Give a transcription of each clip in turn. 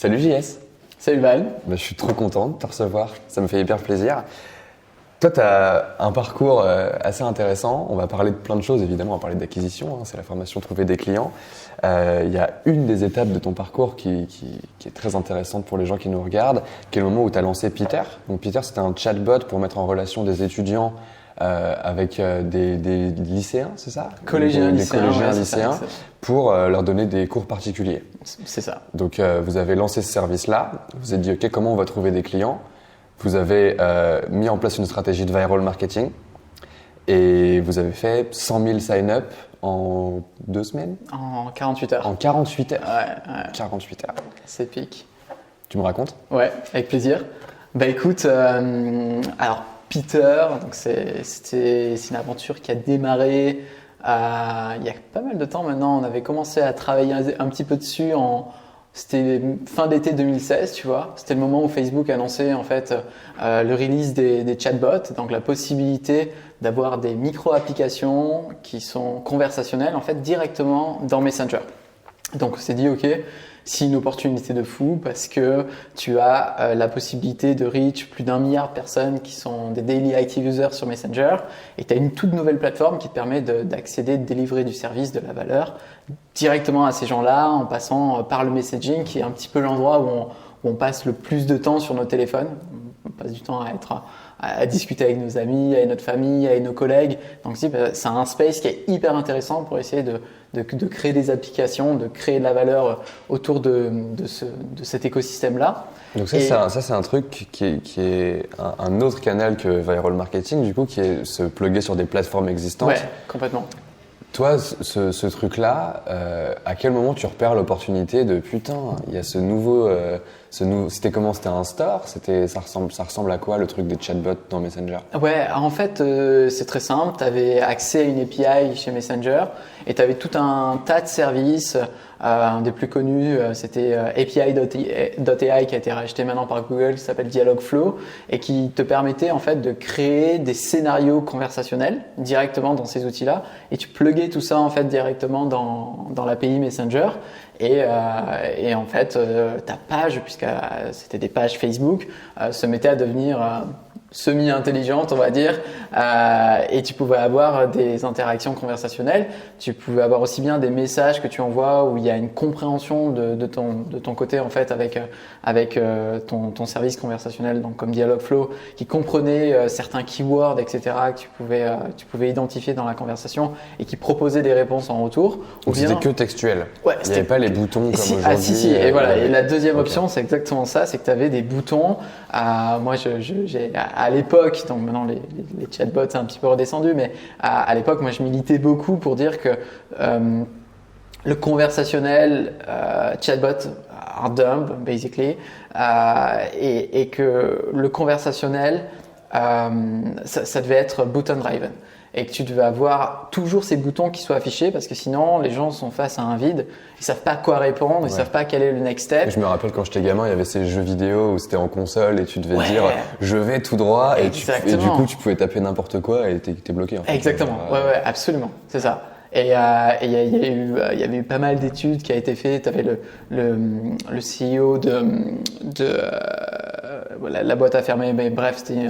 Salut JS. Salut Val. Je suis trop content de te recevoir, ça me fait hyper plaisir. Toi, tu as un parcours assez intéressant. On va parler de plein de choses, évidemment, on va parler d'acquisition, c'est la formation Trouver des clients. Il y a une des étapes de ton parcours qui est très intéressante pour les gens qui nous regardent, qui est le moment où tu as lancé Peter. Donc Peter, c'était un chatbot pour mettre en relation des étudiants avec des lycéens, c'est ça? Collégiens, lycéens, pour leur donner des cours particuliers. C'est ça. Donc vous avez lancé ce service-là, vous vous êtes dit ok, comment on va trouver des clients? Vous avez mis en place une stratégie de viral marketing et vous avez fait 100 000 sign-up en 2 semaines? En 48 heures. En 48 heures. Ouais. 48 heures. C'est épique. Tu me racontes? Ouais, avec plaisir. Bah écoute, alors Peter, donc c'est une aventure qui a démarré il y a pas mal de temps maintenant. On avait commencé à travailler un petit peu dessus c'était fin d'été 2016, tu vois. C'était le moment où Facebook annonçait en fait le release des chatbots, donc la possibilité d'avoir des micro-applications qui sont conversationnelles en fait directement dans Messenger. Donc on s'est dit ok, c'est une opportunité de fou parce que tu as la possibilité de reach plus d'1 milliard de personnes qui sont des daily active users sur Messenger et tu as une toute nouvelle plateforme qui te permet d'accéder, de délivrer du service, de la valeur directement à ces gens-là en passant par le messaging qui est un petit peu l'endroit où on passe le plus de temps sur nos téléphones. On passe du temps à discuter avec nos amis, avec notre famille, avec nos collègues. Donc c'est un space qui est hyper intéressant pour essayer de créer des applications, de créer de la valeur autour de cet écosystème-là. Donc ça c'est un truc qui est un autre canal que viral marketing, du coup, qui est se plugger sur des plateformes existantes. Ouais, complètement. Toi, ce truc-là, à quel moment tu repères l'opportunité de putain, il y a ce nouveau, c'était comment? C'était un store? Ça ressemble à quoi le truc des chatbots dans Messenger? Ouais, en fait, c'est très simple. Tu avais accès à une API chez Messenger et tu avais tout un tas de services. Un des plus connus, c'était API.ai qui a été racheté maintenant par Google, qui s'appelle Dialogflow et qui te permettait en fait de créer des scénarios conversationnels directement dans ces outils-là et tu pluguais tout ça en fait directement dans l'API Messenger et en fait ta page, puisque c'était des pages Facebook, se mettait à devenir semi-intelligente, on va dire, et tu pouvais avoir des interactions conversationnelles. Tu pouvais avoir aussi bien des messages que tu envoies où il y a une compréhension de ton côté en fait avec ton service conversationnel, donc comme Dialogflow, qui comprenait certains keywords, etc. que tu pouvais identifier dans la conversation et qui proposait des réponses en retour. Donc c'était que textuel. Ouais, il n'y avait pas les boutons comme aujourd'hui. Ah si. Et voilà. Et la deuxième option, c'est exactement ça, c'est que tu avais des boutons. Moi, j'ai à l'époque, donc maintenant les chatbots c'est un petit peu redescendu, mais à l'époque, moi je militais beaucoup pour dire que le conversationnel chatbot are dumb basically, et que le conversationnel ça devait être button driven. Et que tu devais avoir toujours ces boutons qui soient affichés parce que sinon les gens sont face à un vide, ils savent pas à quoi répondre, ils savent pas quel est le next step. Je me rappelle quand j'étais gamin, il y avait ces jeux vidéo où c'était en console et tu devais dire je vais tout droit et du coup tu pouvais taper n'importe quoi et t'es bloqué en fait. Exactement, ouais, absolument, c'est ça. Et il y avait eu pas mal d'études qui a été faites. Tu avais le CEO de la boîte a fermé, mais bref, c'était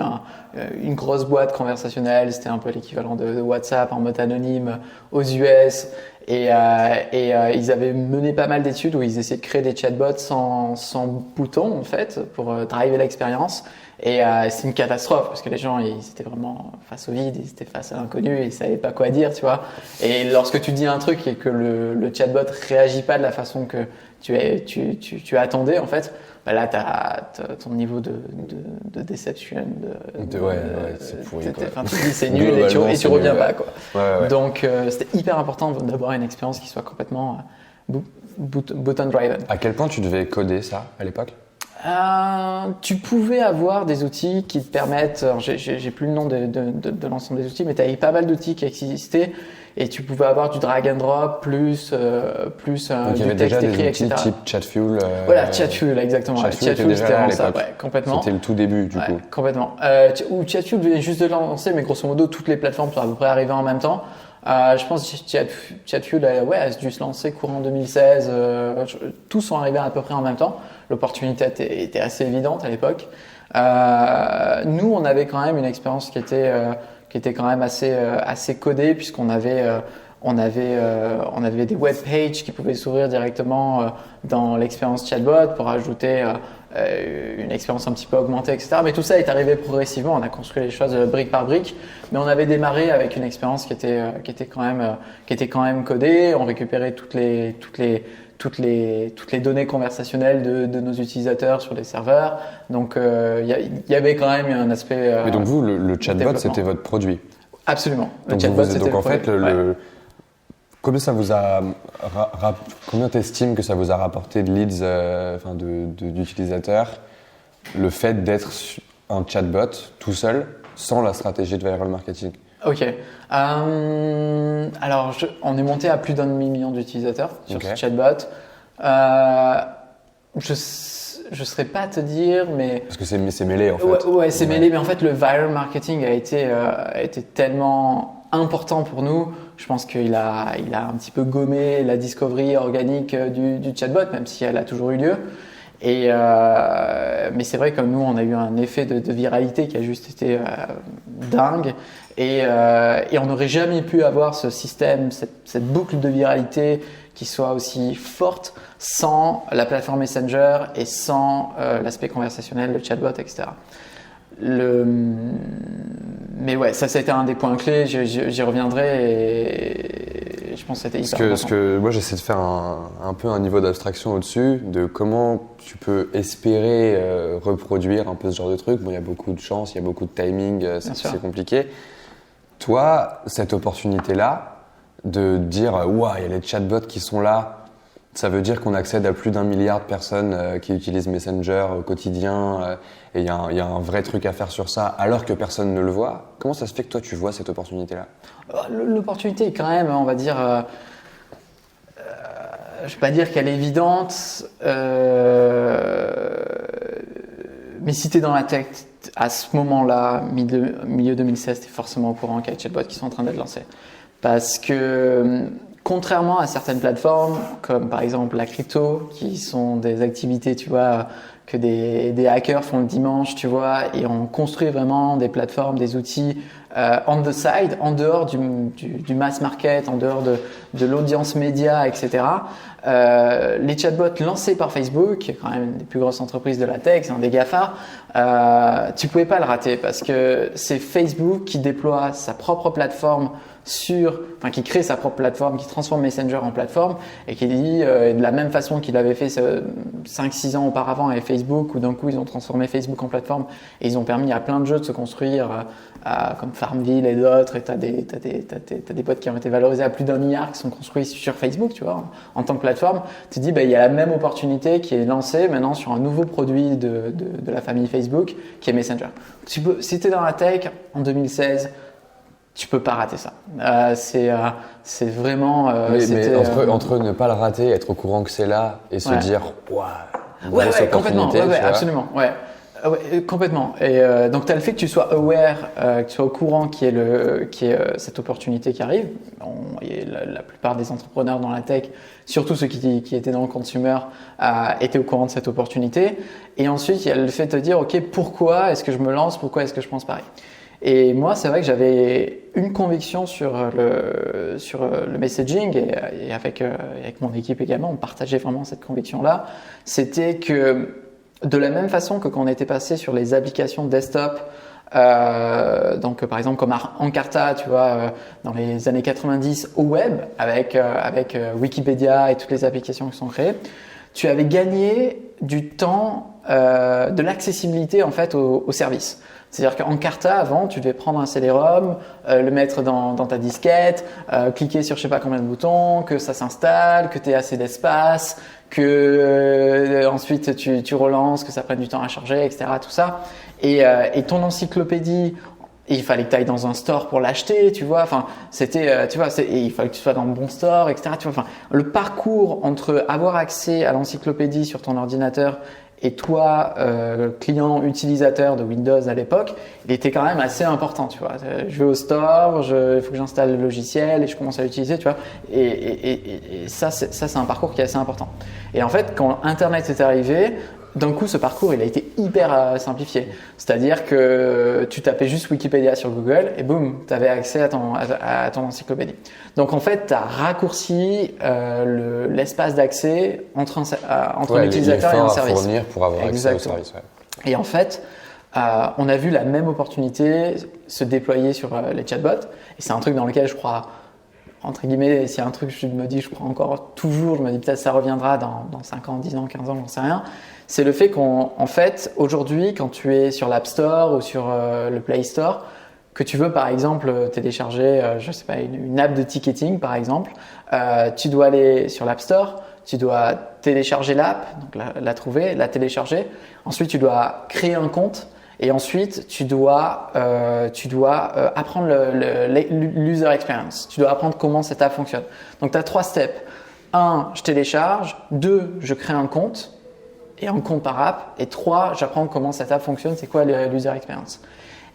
une grosse boîte conversationnelle. C'était un peu l'équivalent de WhatsApp en mode anonyme aux US. Et ils avaient mené pas mal d'études où ils essayaient de créer des chatbots sans boutons en fait pour driver l'expérience. Et c'est une catastrophe parce que les gens ils étaient vraiment face au vide, ils étaient face à l'inconnu et ils savaient pas quoi dire, tu vois. Et lorsque tu dis un truc et que le chatbot réagit pas de la façon que tu attendais en fait, bah là ton niveau de deception c'est pourri quoi. Tu dis c'est nul et tu reviens pas quoi. Ouais. Donc c'était hyper important d'avoir une expérience qui soit complètement button driven. À quel point tu devais coder ça à l'époque? Tu pouvais avoir des outils qui te permettent, j'ai plus le nom de l'ensemble des outils, mais tu avais pas mal d'outils qui existaient et tu pouvais avoir du drag and drop plus donc, du texte écrit, etc. Type Chatfuel. Voilà, Chatfuel, exactement. Chatfuel c'était vraiment ça, complètement. C'était le tout début du coup. Complètement. Ou Chatfuel venait juste de lancer, mais grosso modo toutes les plateformes sont à peu près arrivées en même temps. Je pense que Chatfuel a dû se lancer courant 2016. Tous sont arrivés à peu près en même temps. L'opportunité était assez évidente à l'époque. Nous, on avait quand même une expérience qui était quand même assez codée, puisqu'on avait des web pages qui pouvaient s'ouvrir directement dans l'expérience chatbot pour ajouter une expérience un petit peu augmentée, etc. Mais tout ça est arrivé progressivement. On a construit les choses brique par brique, mais on avait démarré avec une expérience qui était quand même codée. On récupérait toutes les données conversationnelles de nos utilisateurs sur les serveurs. Donc, il y avait quand même un aspect. Mais donc vous, le chatbot, c'était votre produit. Absolument. Le chatbot, c'était donc en fait, combien ça vous a, combien t'estimes que ça vous a rapporté de leads, d'utilisateurs, le fait d'être un chatbot tout seul, sans la stratégie de viral marketing? Ok. Alors, on est monté à plus d'1,5 million d'utilisateurs sur ce chatbot. Je ne saurais pas te dire, mais… Parce que c'est mêlé, en fait. Ouais, c'est mêlé, mais en fait, le viral marketing a été tellement important pour nous. Je pense qu'il a un petit peu gommé la discovery organique du chatbot, même si elle a toujours eu lieu. Mais c'est vrai que nous, on a eu un effet de viralité qui a juste été dingue. Et on n'aurait jamais pu avoir ce système, cette boucle de viralité qui soit aussi forte sans la plateforme Messenger et sans l'aspect conversationnel, le chatbot, etc. Mais ouais, ça a été un des points clés, j'y reviendrai et je pense que c'était hyper important. Ce que moi j'essaie de faire un peu un niveau d'abstraction au-dessus de comment tu peux espérer reproduire un peu ce genre de truc. Bon, il y a beaucoup de chance, il y a beaucoup de timing, c'est compliqué. Toi, cette opportunité-là de dire « Ouah, il y a les chatbots qui sont là », ça veut dire qu'on accède à plus d'1 milliard de personnes qui utilisent Messenger au quotidien et il y a un vrai truc à faire sur ça alors que personne ne le voit. Comment ça se fait que toi tu vois cette opportunité-là? L'opportunité est quand même, on va dire, je ne vais pas dire qu'elle est évidente, mais si tu es dans la tech à ce moment-là, milieu 2016, tu es forcément au courant qu'il y a des chatbots qui sont en train d'être lancés. Parce que contrairement à certaines plateformes, comme par exemple la crypto, qui sont des activités, tu vois, que des hackers font le dimanche, tu vois, et on construit vraiment des plateformes, des outils on the side, en dehors du mass market, en dehors de l'audience média, etc. Les chatbots lancés par Facebook, qui est quand même une des plus grosses entreprises de la tech, c'est un des GAFA, tu pouvais pas le rater parce que c'est Facebook qui déploie sa propre plateforme qui crée sa propre plateforme, qui transforme Messenger en plateforme et qui dit, de la même façon qu'il avait fait 5-6 ans auparavant avec Facebook, où d'un coup ils ont transformé Facebook en plateforme et ils ont permis à plein de jeux de se construire comme Farmville et d'autres, et t'as des boîtes qui ont été valorisées à plus d'1 milliard qui sont construits sur Facebook, tu vois, en tant que plateforme. Tu te dis, il y a la même opportunité qui est lancée maintenant sur un nouveau produit de la famille Facebook qui est Messenger. Si tu es dans la tech en 2016, tu peux pas rater ça. C'est vraiment. Mais entre ne pas le rater, être au courant que c'est là et se dire, waouh, complètement, absolument, complètement. Et donc, tu as le fait que tu sois aware, que tu sois au courant qu'il y ait cette opportunité qui arrive. La plupart des entrepreneurs dans la tech, surtout ceux qui étaient dans le consumer, étaient au courant de cette opportunité. Et ensuite, il y a le fait de te dire, OK, pourquoi est-ce que je me lance? Pourquoi est-ce que je pense pareil? Et moi, c'est vrai que j'avais une conviction sur le messaging et avec mon équipe également, on partageait vraiment cette conviction-là. C'était que de la même façon que quand on était passé sur les applications desktop, donc par exemple comme Encarta, tu vois, dans les années 90 au web avec Wikipédia et toutes les applications qui sont créées, tu avais gagné du temps, de l'accessibilité en fait au service. C'est-à-dire qu'Encarta, avant, tu devais prendre un CD-ROM, le mettre dans ta disquette, cliquer sur je sais pas combien de boutons, que ça s'installe, que tu aies assez d'espace, que ensuite tu relances, que ça prenne du temps à charger, etc. Tout ça. Et ton encyclopédie Et il fallait que tu ailles dans un store pour l'acheter, tu vois. Enfin, c'était, tu vois, et il fallait que tu sois dans le bon store, etc. Tu vois. Enfin, le parcours entre avoir accès à l'encyclopédie sur ton ordinateur et toi, client utilisateur de Windows à l'époque, il était quand même assez important, tu vois. Je vais au store, il faut que j'installe le logiciel et je commence à l'utiliser, tu vois. Et ça, c'est un parcours qui est assez important. Et en fait, quand Internet est arrivé, d'un coup, ce parcours, il a été hyper simplifié. C'est-à-dire que tu tapais juste Wikipédia sur Google et boum, tu avais accès à ton encyclopédie. Donc en fait, tu as raccourci l'espace d'accès entre un utilisateur et un service. Fournir pour avoir accès au service. Ouais. Et en fait, on a vu la même opportunité se déployer sur les chatbots. Et c'est un truc dans lequel je crois, entre guillemets, s'il y a un truc je me dis, je crois encore toujours, je me dis peut-être ça reviendra dans 5 ans, 10 ans, 15 ans, j'en sais rien. C'est le fait qu'en fait, aujourd'hui, quand tu es sur l'App Store ou sur le Play Store, que tu veux par exemple télécharger, je sais pas, une app de ticketing par exemple, tu dois aller sur l'App Store, tu dois télécharger l'app, donc la trouver, la télécharger. Ensuite, tu dois créer un compte et ensuite tu dois apprendre l'user experience. Tu dois apprendre comment cette app fonctionne. Donc, tu as 3 steps. 1, je télécharge. 2, je crée un compte. Et un compte par app. Et 3, j'apprends comment cette app fonctionne, c'est quoi l'user experience.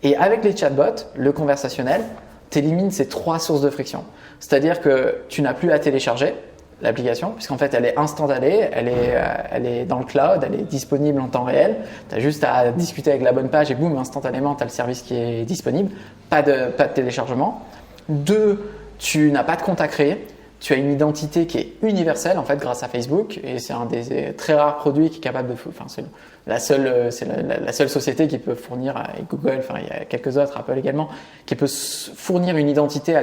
Et avec les chatbots, le conversationnel, tu élimines ces 3 sources de friction. C'est-à-dire que tu n'as plus à télécharger l'application, puisqu'en fait elle est instantanée, elle est dans le cloud, elle est disponible en temps réel. Tu as juste à discuter avec la bonne page et boum, instantanément, tu as le service qui est disponible. Pas de téléchargement. 2, tu n'as pas de compte à créer. Tu as une identité qui est universelle en fait grâce à Facebook et c'est un des très rares produits qui est capable de, enfin c'est la seule société qui peut fournir, et Google, enfin il y a quelques autres, Apple également, qui peut fournir une identité à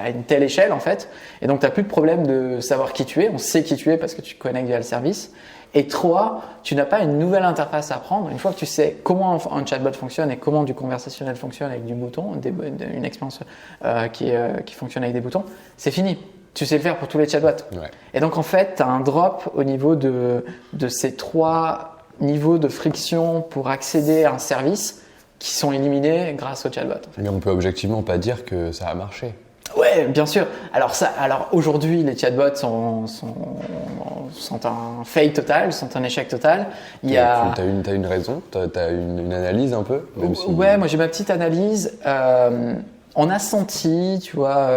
une telle échelle en fait. Et donc tu n'as plus de problème de savoir qui tu es, on sait qui tu es parce que tu connectes via le service. Et 3, tu n'as pas une nouvelle interface à apprendre. Une fois que tu sais comment un chatbot fonctionne et comment du conversationnel fonctionne avec du bouton, une expérience qui fonctionne avec des boutons, c'est fini. Tu sais le faire pour tous les chatbots. Ouais. Et donc, en fait, tu as un drop au niveau de ces 3 niveaux de friction pour accéder à un service qui sont éliminés grâce au chatbot. En fait. Mais on peut objectivement pas dire que ça a marché. Ouais, bien sûr. Alors aujourd'hui, les chatbots sont un fail total, sont un échec total. T'as une raison, t'as une analyse un peu, même si... Ouais, moi j'ai ma petite analyse. On a senti, tu vois,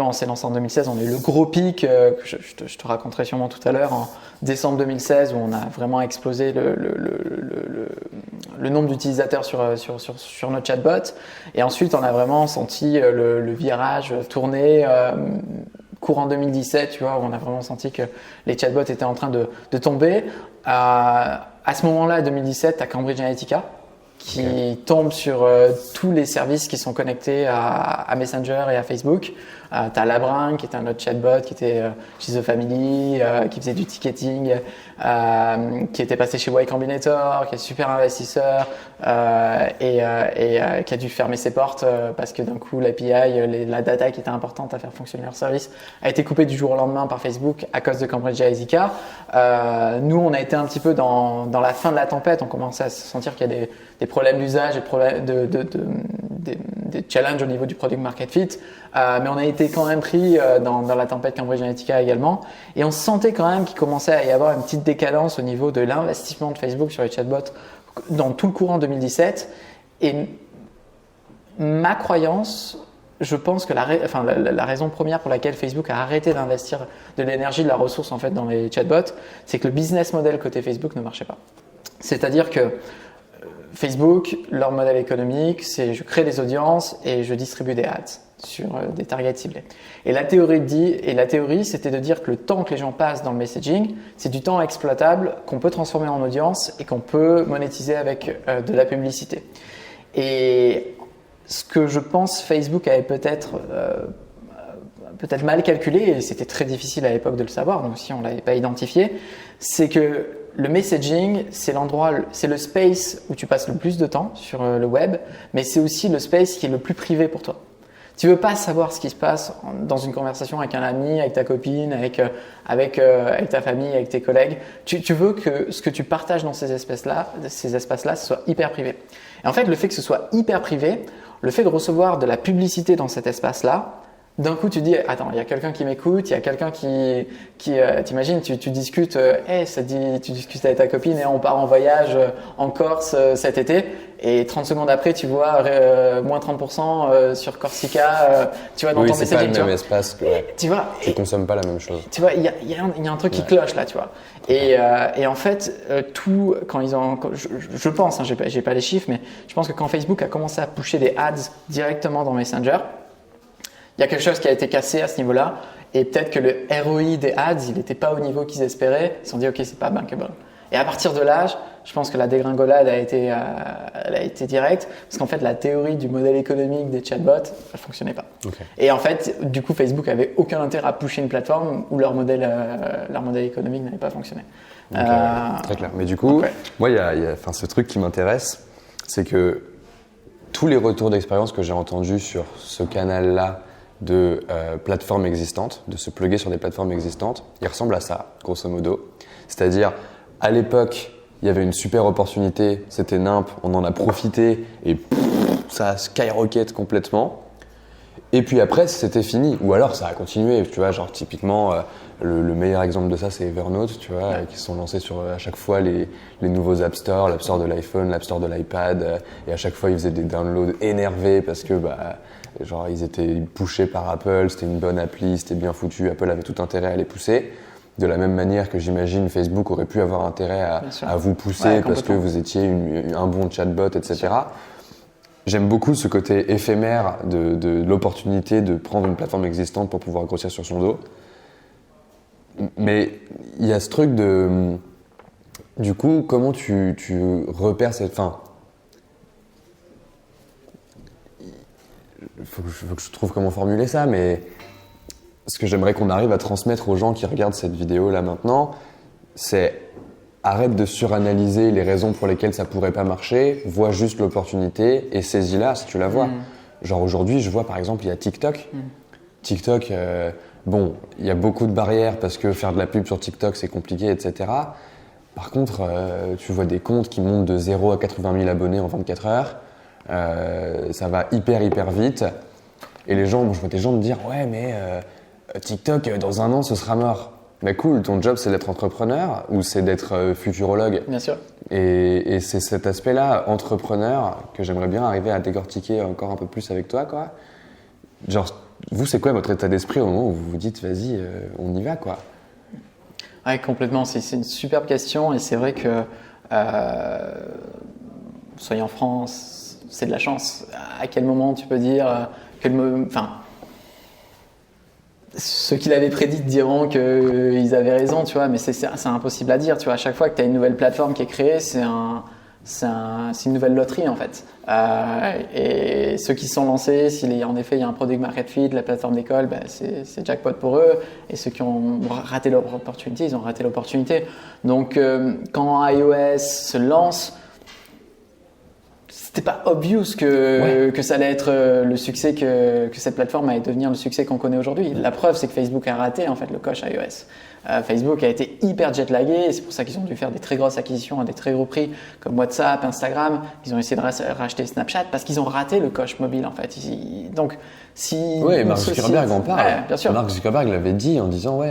on s'est lancé en 2016, on a eu le gros pic que je te raconterai sûrement tout à l'heure en décembre 2016 où on a vraiment explosé le nombre d'utilisateurs sur notre chatbot. Et ensuite, on a vraiment senti le virage tourner courant 2017, tu vois, où on a vraiment senti que les chatbots étaient en train de tomber. À ce moment-là, 2017, tu as Cambridge Analytica qui tombe sur tous les services qui sont connectés à Messenger et à Facebook. Tu as Labrin qui était un autre chatbot qui était chez The Family, qui faisait du ticketing, qui était passé chez Y Combinator, qui est super investisseur et qui a dû fermer ses portes parce que d'un coup l'API, la data qui était importante à faire fonctionner leur service a été coupée du jour au lendemain par Facebook à cause de Cambridge Analytica. Nous, on a été un petit peu dans la fin de la tempête, on commençait à sentir qu'il y a des problèmes d'usage et des challenges au niveau du product market fit, mais on a été quand même pris dans la tempête Cambridge Analytica également, et on sentait quand même qu'il commençait à y avoir une petite décadence au niveau de l'investissement de Facebook sur les chatbots dans tout le courant 2017. Et ma croyance, je pense que la raison première pour laquelle Facebook a arrêté d'investir de l'énergie, de la ressource en fait dans les chatbots, c'est que le business model côté Facebook ne marchait pas. C'est-à-dire que Facebook, leur modèle économique, c'est je crée des audiences et je distribue des ads sur des targets ciblés. Et la théorie, c'était de dire que le temps que les gens passent dans le messaging, c'est du temps exploitable qu'on peut transformer en audience et qu'on peut monétiser avec de la publicité. Et ce que je pense Facebook avait peut-être mal calculé, et c'était très difficile à l'époque de le savoir, donc si on ne l'avait pas identifié, c'est que le messaging, c'est le space où tu passes le plus de temps sur le web, mais c'est aussi le space qui est le plus privé pour toi. Tu veux pas savoir ce qui se passe dans une conversation avec un ami, avec ta copine, avec ta famille, avec tes collègues. Tu veux que ce que tu partages dans ces espaces-là, ce soit hyper privé. Et en fait, le fait que ce soit hyper privé, le fait de recevoir de la publicité dans cet espace-là, d'un coup, tu dis, attends, il y a quelqu'un qui m'écoute, il y a quelqu'un qui t'imagines, tu discutes, tu discutes avec ta copine et on part en voyage en Corse cet été. Et 30 secondes après, tu vois moins 30% sur Corsica, tu vois, dans ton messaging. Oui, c'est pas le même espace. Tu vois, tu consommes pas la même chose. Tu vois, il y a un truc qui cloche là, tu vois. Et en fait, je pense, j'ai pas les chiffres, mais je pense que quand Facebook a commencé à pusher des ads directement dans Messenger, il y a quelque chose qui a été cassé à ce niveau-là. Et peut-être que le ROI des ads, il n'était pas au niveau qu'ils espéraient. Ils se sont dit, OK, c'est pas bankable. Et à partir de là, je pense que la dégringolade elle a été directe. Parce qu'en fait, la théorie du modèle économique des chatbots, elle ne fonctionnait pas. Okay. Et en fait, du coup, Facebook avait aucun intérêt à pusher une plateforme où leur modèle économique n'avait pas fonctionné. Très clair. Mais du coup, moi, il y a ce truc qui m'intéresse, c'est que tous les retours d'expérience que j'ai entendus sur ce canal-là, de plateformes existantes, de se plugger sur des plateformes existantes, il ressemble à ça, grosso modo. C'est-à-dire, à l'époque, il y avait une super opportunité, c'était nimp, on en a profité et ça a skyrocket complètement. Et puis après, c'était fini. Ou alors, ça a continué. Tu vois, genre typiquement, le meilleur exemple de ça, c'est Evernote, tu vois, qui se sont lancés sur à chaque fois les nouveaux App Store, l'App Store de l'iPhone, l'App Store de l'iPad, et à chaque fois, ils faisaient des downloads énervés parce que genre ils étaient pushés par Apple, c'était une bonne appli, c'était bien foutu, Apple avait tout intérêt à les pousser. De la même manière que j'imagine Facebook aurait pu avoir intérêt à vous pousser parce que vous étiez un bon chatbot, etc. J'aime beaucoup ce côté éphémère de l'opportunité de prendre une plateforme existante pour pouvoir grossir sur son dos. Mais il y a ce truc de… Du coup, comment tu repères cette… Il faut que je trouve comment formuler ça, mais ce que j'aimerais qu'on arrive à transmettre aux gens qui regardent cette vidéo-là maintenant, c'est arrête de suranalyser les raisons pour lesquelles ça pourrait pas marcher, vois juste l'opportunité et saisis-la si tu la vois. Genre aujourd'hui, je vois par exemple, il y a TikTok. TikTok, bon, il y a beaucoup de barrières parce que faire de la pub sur TikTok, c'est compliqué, etc. Par contre, tu vois des comptes qui montent de 0 à 80 000 abonnés en 24 heures. Ça va hyper vite. Et les gens, je vois des gens me dire « Ouais, mais TikTok, dans un an, ce sera mort. » Mais cool, ton job, c'est d'être entrepreneur ou c'est d'être futurologue? Bien sûr. Et c'est cet aspect-là, entrepreneur, que j'aimerais bien arriver à décortiquer encore un peu plus avec toi, quoi. Genre, vous, c'est quoi votre état d'esprit au moment où vous vous dites « Vas-y, on y va, quoi ». Ouais, complètement. C'est une superbe question et c'est vrai que soyez en France, c'est de la chance. À quel moment tu peux dire ceux qui l'avaient prédit diront qu'ils avaient raison, tu vois, mais c'est impossible à dire. Tu vois, à chaque fois que tu as une nouvelle plateforme qui est créée, c'est une nouvelle loterie en fait. Et ceux qui se sont lancés, en effet il y a un product market fit, la plateforme d'école, c'est jackpot pour eux. Et ceux qui ont raté leur opportunité, ils ont raté l'opportunité. Donc quand iOS se lance, c'était pas obvious que ça allait être le succès que cette plateforme allait devenir le succès qu'on connaît aujourd'hui. La preuve, c'est que Facebook a raté en fait le coche iOS. Facebook a été hyper jetlagué et c'est pour ça qu'ils ont dû faire des très grosses acquisitions à des très gros prix comme WhatsApp, Instagram. Ils ont essayé de racheter Snapchat parce qu'ils ont raté le coche mobile en fait. Oui, Mark Zuckerberg en parle. Ouais, bien sûr. Mark Zuckerberg l'avait dit en disant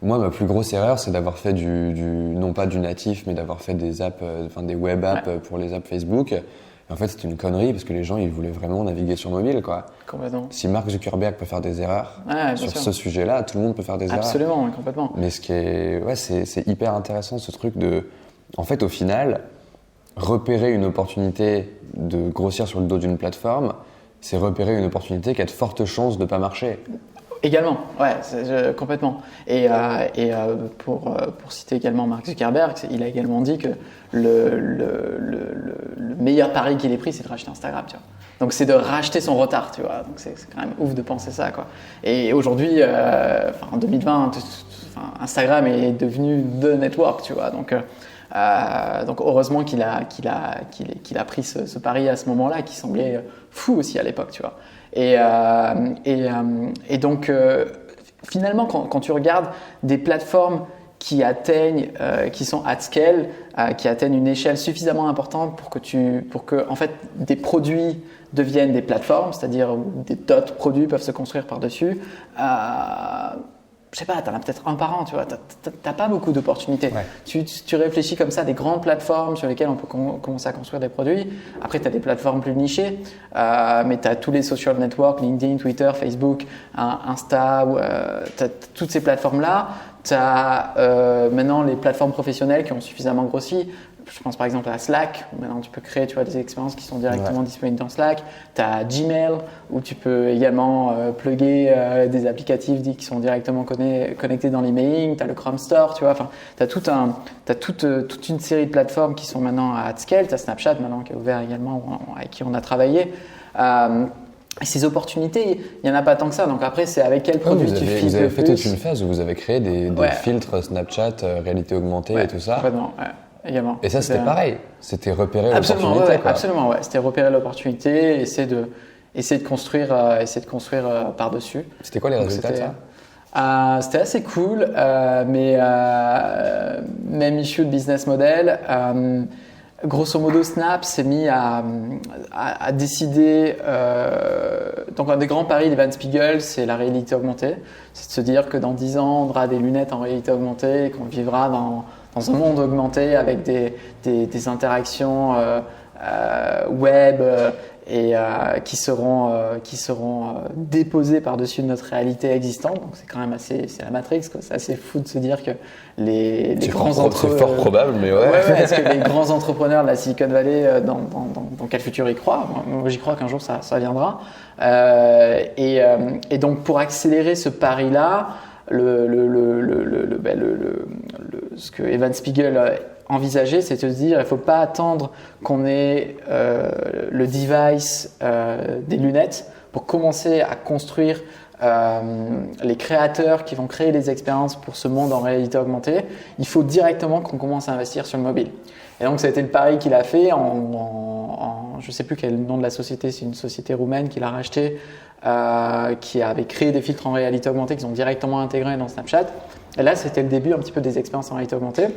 moi, ma plus grosse erreur, c'est d'avoir fait non pas du natif, mais d'avoir fait des apps, des web apps pour les apps Facebook. Et en fait, c'était une connerie parce que les gens, ils voulaient vraiment naviguer sur mobile, quoi. Complètement. Si Mark Zuckerberg peut faire des erreurs sur ce sujet-là, tout le monde peut faire des erreurs. Absolument, complètement. Mais ce qui est, c'est hyper intéressant, ce truc de, en fait, au final, repérer une opportunité de grossir sur le dos d'une plateforme, c'est repérer une opportunité qui a de fortes chances de pas marcher. Également, ouais, complètement. Et pour citer également Mark Zuckerberg, il a également dit que le meilleur pari qu'il ait pris, c'est de racheter Instagram, tu vois. Donc c'est de racheter son retard, tu vois. Donc c'est quand même ouf de penser ça, quoi. Et aujourd'hui, en 2020, Instagram est devenu the network, tu vois. Donc Donc heureusement qu'il a pris ce pari à ce moment-là, qui semblait fou aussi à l'époque, tu vois. Et donc finalement, quand tu regardes des plateformes qui sont at scale, qui atteignent une échelle suffisamment importante pour que en fait des produits deviennent des plateformes, c'est-à-dire où d'autres produits peuvent se construire par-dessus. Je sais pas, t'en as peut-être un par an, tu vois, t'as pas beaucoup d'opportunités. Ouais. Tu réfléchis comme ça, des grandes plateformes sur lesquelles on peut commencer à construire des produits. Après, t'as des plateformes plus nichées, mais t'as tous les social networks, LinkedIn, Twitter, Facebook, Insta, t'as toutes ces plateformes-là. T'as maintenant les plateformes professionnelles qui ont suffisamment grossi. Je pense par exemple à Slack, où maintenant tu peux créer, tu vois, des expériences qui sont directement disponibles dans Slack. Tu as Gmail, où tu peux également plugger des applicatifs qui sont directement connectés dans l'emailing. Tu as le Chrome Store, tu vois. Enfin, tu as toute une série de plateformes qui sont maintenant à scale. Tu as Snapchat maintenant qui est ouvert également, avec qui on a travaillé. Et ces opportunités, il n'y en a pas tant que ça. Donc après, c'est avec quel produit tu filtres. Vous avez le fait plus. toute une phase où vous avez créé des filtres Snapchat, réalité augmentée et tout ça. Complètement, ouais. Également. Et ça, c'était pareil. C'était repérer l'opportunité. Absolument, ouais. C'était repérer l'opportunité, essayer de construire par-dessus. C'était quoi les résultats de ça? C'était assez cool, mais même issue de business model. Grosso modo, Snap s'est mis à décider. Donc, un des grands paris d'Evan Spiegel, c'est la réalité augmentée. C'est de se dire que dans 10 ans, on aura des lunettes en réalité augmentée et qu'on vivra dans un monde augmenté avec des interactions web et qui seront déposées par-dessus notre réalité existante. Donc c'est quand même c'est la Matrix, quoi. C'est assez fou de se dire que les grands entrepreneurs. C'est fort probable, mais ouais. Est-ce que les grands entrepreneurs de la Silicon Valley, dans quel futur ils croient? Moi, j'y crois qu'un jour ça viendra. Et donc pour accélérer ce pari-là, ce que Evan Spiegel envisageait, c'est de se dire il ne faut pas attendre qu'on ait le device des lunettes pour commencer à construire les créateurs qui vont créer les expériences pour ce monde en réalité augmentée. Il faut directement qu'on commence à investir sur le mobile. Et donc ça a été le pari qu'il a fait je ne sais plus quel nom de la société, c'est une société roumaine qu'il a racheté, qui avait créé des filtres en réalité augmentée qu'ils ont directement intégrés dans Snapchat. Et là, c'était le début un petit peu des expériences en réalité augmentée.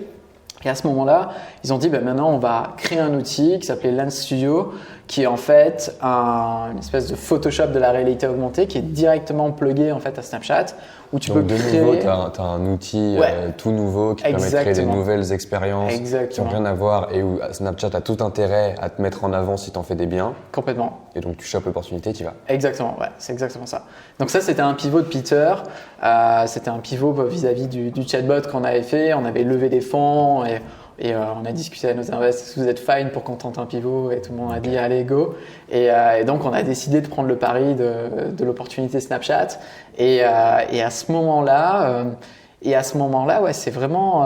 Et à ce moment-là, ils ont dit maintenant on va créer un outil qui s'appelait Lens Studio, qui est en fait une espèce de Photoshop de la réalité augmentée qui est directement plugué en fait à Snapchat, où tu Donc peux créer. De nouveau, tu as un outil tout nouveau qui permet de créer des nouvelles expériences qui n'ont rien à voir et où Snapchat a tout intérêt à te mettre en avant si tu en fais des biens. Complètement. Et donc tu chopes l'opportunité, tu y vas. Exactement, ouais, c'est exactement ça. Donc ça, c'était un pivot de Peter. C'était un pivot vis-à-vis du chatbot qu'on avait fait. On avait levé des fonds et on a discuté avec nos investisseurs, est-ce que vous êtes fine pour qu'on tente un pivot? Et tout le monde a dit allez go. Et donc on a décidé de prendre le pari de l'opportunité Snapchat. Et à ce moment-là, ouais, c'est vraiment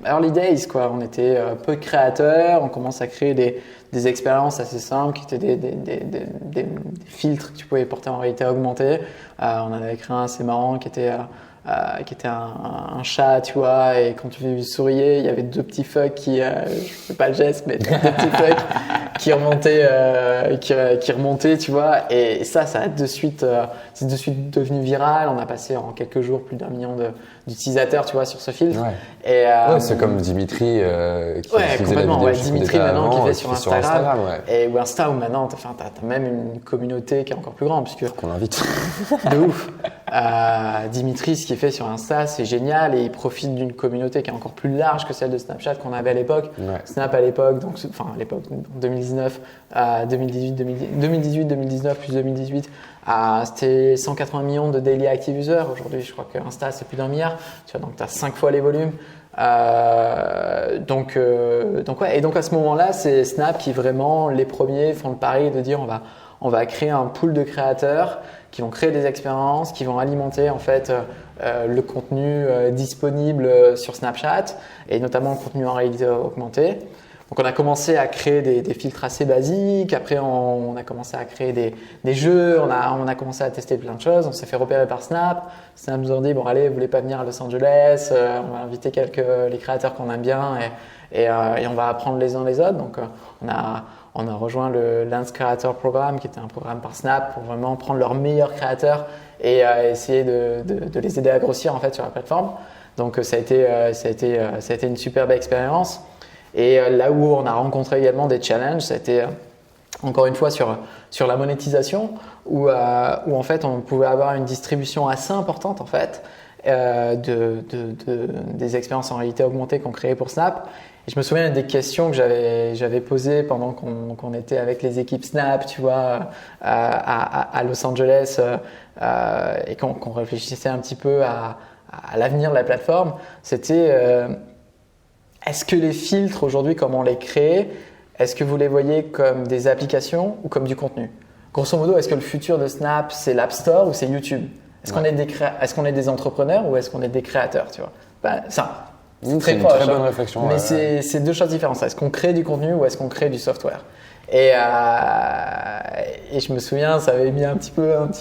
early days, quoi. On était peu de créateurs, on commence à créer des expériences assez simples qui étaient des filtres que tu pouvais porter en réalité augmentée. On en avait créé un assez marrant qui était un chat, tu vois, et quand tu souriais, il y avait deux petits fucks qui, je fais pas le geste, mais deux petits fucks qui remontaient, tu vois, et ça a de suite devenu viral. On a passé en quelques jours plus d'1 million d'utilisateurs, tu vois, sur ce filtre. Ouais. Et c'est comme Dimitri qui faisait la complètement. vidéo Dimitri maintenant qui fait sur Instagram, ouais. et ou Insta où maintenant t'as même une communauté qui est encore plus grande puisque qu'on invite. De ouf. Dimitri, ce qu'il fait sur Insta, c'est génial et il profite d'une communauté qui est encore plus large que celle de Snapchat qu'on avait à l'époque. Ouais. Snap à l'époque, en 2019, 2018, plus 2018, c'était 180 millions de daily active users. Aujourd'hui, je crois que Insta, c'est plus d'1 milliard. Tu vois, donc tu as 5 fois les volumes. Donc ouais. Et donc à ce moment-là, c'est Snap qui vraiment, les premiers, font le pari de dire on va créer un pool de créateurs qui vont créer des expériences, qui vont alimenter en fait le contenu disponible sur Snapchat et notamment le contenu en réalité augmentée Donc on a commencé à créer des filtres assez basiques, après on a commencé à créer des jeux, on a commencé à tester plein de choses, on s'est fait repérer par Snap. Snap nous a dit bon allez, vous voulez pas venir à Los Angeles, on va inviter les créateurs qu'on aime bien et on va apprendre les uns les autres. Donc on a rejoint le Lens Creator Program qui était un programme par Snap pour vraiment prendre leurs meilleurs créateurs et essayer de les aider à grossir en fait sur la plateforme. Donc ça a été une superbe expérience. Et là où on a rencontré également des challenges, ça a été encore une fois sur la monétisation où en fait on pouvait avoir une distribution assez importante en fait des expériences en réalité augmentée qu'on créait pour Snap. Et je me souviens des questions que j'avais posées pendant qu'on était avec les équipes Snap, tu vois, à Los Angeles et qu'on réfléchissait un petit peu à l'avenir de la plateforme. C'était est-ce que les filtres aujourd'hui, comme on les crée, est-ce que vous les voyez comme des applications ou comme du contenu? Grosso modo, est-ce que le futur de Snap, c'est l'App Store ou c'est YouTube? Est-ce qu'on est des entrepreneurs ou est-ce qu'on est des créateurs, tu vois? Ça, c'est très proche. C'est une très bonne réflexion. Mais c'est deux choses différentes. Est-ce qu'on crée du contenu ou est-ce qu'on crée du software? Et je me souviens, ça avait mis un petit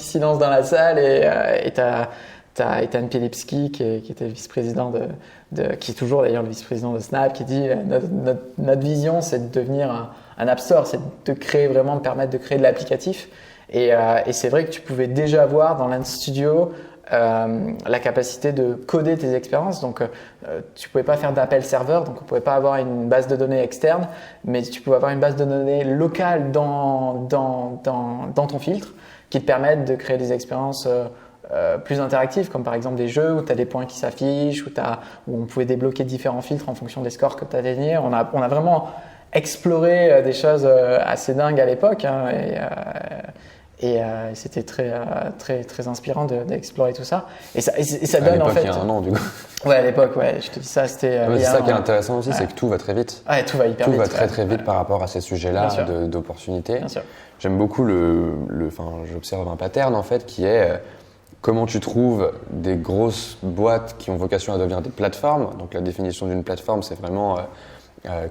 silence dans la salle et t'as Ethan Pilepski qui était le vice-président qui est toujours d'ailleurs le vice-président de Snap, qui dit notre vision c'est de devenir un App Store, c'est de permettre de créer de l'applicatif. Et c'est vrai que tu pouvais déjà avoir dans Lens Studio la capacité de coder tes expériences. Donc tu pouvais pas faire d'appel serveur, donc on pouvait pas avoir une base de données externe, mais tu pouvais avoir une base de données locale dans ton filtre qui te permettent de créer des expériences plus interactives, comme par exemple des jeux où tu as des points qui s'affichent, où on pouvait débloquer différents filtres en fonction des scores que tu as gagnés. On a vraiment exploré des choses assez dingues à l'époque, hein, et c'était très inspirant d'explorer tout ça. Et ça donne en fait. Il y a un an, du coup. Ouais, à l'époque, ouais, je te dis ça, c'était. C'est ça qui est intéressant aussi, c'est que tout va très vite. Ouais, tout va hyper vite. Tout va très vite par rapport à ces sujets-là d'opportunités. Bien sûr. J'aime beaucoup j'observe un pattern en fait qui est comment tu trouves des grosses boîtes qui ont vocation à devenir des plateformes. Donc la définition d'une plateforme, c'est vraiment,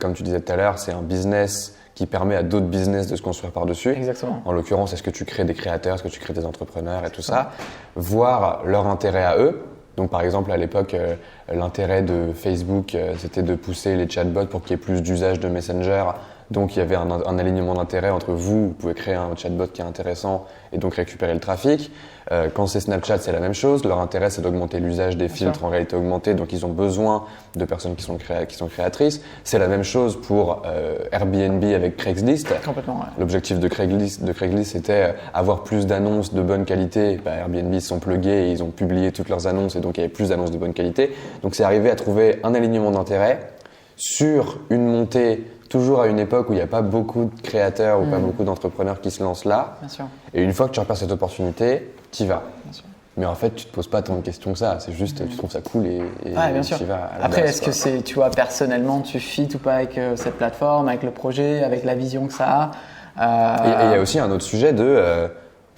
comme tu disais tout à l'heure, c'est un business qui permet à d'autres business de se construire par-dessus. Exactement. En l'occurrence, est-ce que tu crées des créateurs, est-ce que tu crées des entrepreneurs et tout ça, voir leur intérêt à eux. Donc par exemple, à l'époque, l'intérêt de Facebook, c'était de pousser les chatbots pour qu'il y ait plus d'usage de Messenger. Donc il y avait un alignement d'intérêt entre vous pouvez créer un chatbot qui est intéressant et donc récupérer le trafic. Quand c'est Snapchat, c'est la même chose. Leur intérêt, c'est d'augmenter l'usage des filtres en réalité augmentée. Donc ils ont besoin de personnes qui sont créatrices. C'est la même chose pour Airbnb avec Craigslist. Complètement, ouais. L'objectif de Craigslist, c'était avoir plus d'annonces de bonne qualité. Airbnb se sont plugués et ils ont publié toutes leurs annonces et donc il y avait plus d'annonces de bonne qualité. Donc c'est arrivé à trouver un alignement d'intérêt sur une montée toujours à une époque où il n'y a pas beaucoup de créateurs ou pas beaucoup d'entrepreneurs qui se lancent là. Bien sûr. Et une fois que tu repères cette opportunité, tu y vas. Bien sûr. Mais en fait, tu te poses pas tant de questions que ça. C'est juste, tu trouves ça cool et bien sûr. tu y vas à la Après, base, est-ce que c'est, tu vois, personnellement, tu fit ou pas avec cette plateforme, avec le projet, avec la vision que ça a Et il y a aussi un autre sujet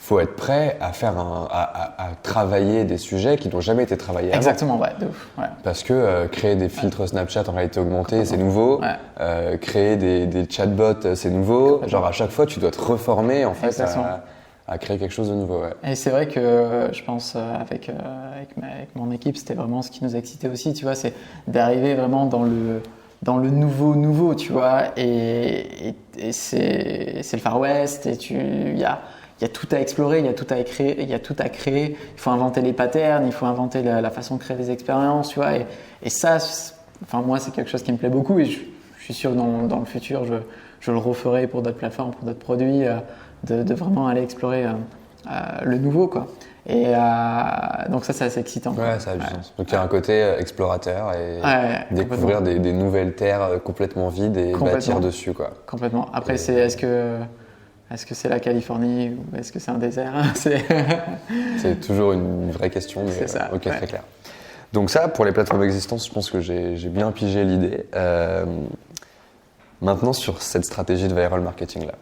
faut être prêt à à travailler des sujets qui n'ont jamais été travaillés avant. Exactement, ouais, de ouf. Ouais. Parce que créer des filtres Snapchat en réalité augmentée, c'est nouveau. Ouais. Créer des chatbots, c'est nouveau. Genre à chaque fois, tu dois te reformer en fait à créer quelque chose de nouveau. Ouais. Et c'est vrai que je pense avec mon équipe, c'était vraiment ce qui nous excitait aussi, tu vois, c'est d'arriver vraiment dans le nouveau, tu vois, et c'est le Far West, et il y a tout à explorer, il y a tout à créer, il faut inventer les patterns, il faut inventer la façon de créer des expériences, tu vois, et ça, enfin moi c'est quelque chose qui me plaît beaucoup et je suis sûr que dans le futur je le referai pour d'autres plateformes, pour d'autres produits, de vraiment aller explorer le nouveau, quoi. Et donc ça c'est assez excitant. Ouais, ça a du sens. Donc il y a un côté explorateur et découvrir des nouvelles terres complètement vides et bâtir dessus, quoi. Complètement. Après est-ce que c'est la Californie ou est-ce que c'est un désert? C'est toujours une vraie question, mais c'est ça, ok, très clair. Donc ça, pour les plateformes existantes, je pense que j'ai bien pigé l'idée. Maintenant, sur cette stratégie de viral marketing là,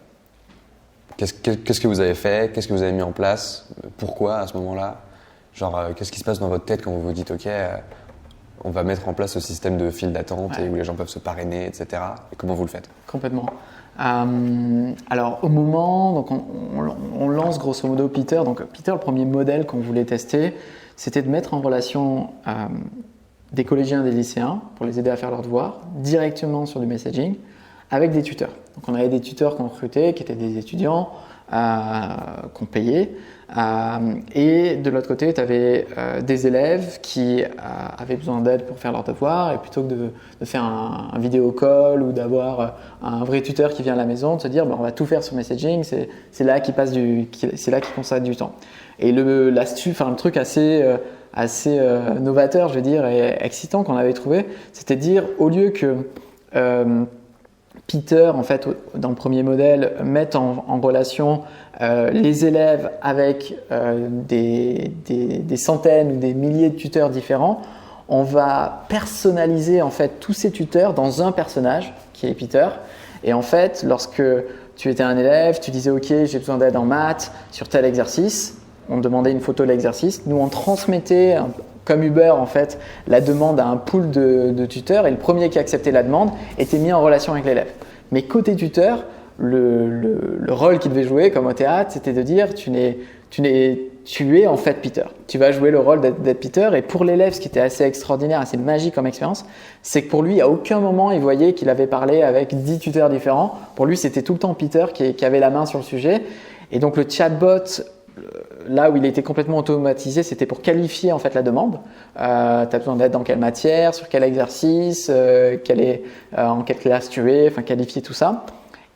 qu'est-ce que vous avez fait? Qu'est-ce que vous avez mis en place? Pourquoi à ce moment-là? Genre, qu'est-ce qui se passe dans votre tête quand vous vous dites ok, on va mettre en place ce système de file d'attente Ouais. et où les gens peuvent se parrainer, etc. Et comment vous le faites? Complètement. Alors au moment, donc on lance grosso modo Peter. Donc Peter, le premier modèle qu'on voulait tester, c'était de mettre en relation des collégiens et des lycéens pour les aider à faire leurs devoirs directement sur du messaging avec des tuteurs. Donc on avait des tuteurs qu'on recrutait qui étaient des étudiants qu'on payait. Et de l'autre côté, tu avais des élèves qui avaient besoin d'aide pour faire leurs devoirs et plutôt que de faire un vidéo call ou d'avoir un vrai tuteur qui vient à la maison, de se dire on va tout faire sur messaging, c'est là qu'il consacre du temps. Et le truc assez novateur, je veux dire, et excitant qu'on avait trouvé, c'était de dire au lieu que Peter, en fait, dans le premier modèle, met en relation les élèves avec des centaines ou des milliers de tuteurs différents, on va personnaliser en fait tous ces tuteurs dans un personnage qui est Peter. Et en fait, lorsque tu étais un élève, tu disais OK, j'ai besoin d'aide en maths sur tel exercice, on demandait une photo de l'exercice, nous on transmettait comme Uber en fait la demande à un pool de tuteurs et le premier qui acceptait la demande était mis en relation avec l'élève. Mais côté tuteur, le rôle qu'il devait jouer comme au théâtre, c'était de dire tu es en fait Peter. Tu vas jouer le rôle d'être Peter. Et pour l'élève, ce qui était assez extraordinaire, assez magique comme expérience, c'est que pour lui, à aucun moment, il voyait qu'il avait parlé avec 10 tuteurs différents. Pour lui, c'était tout le temps Peter qui avait la main sur le sujet. Et donc le chatbot, là où il était complètement automatisé, c'était pour qualifier en fait la demande. Tu as besoin d'aide dans quelle matière, sur quel exercice, en quelle classe tu es, enfin qualifier tout ça.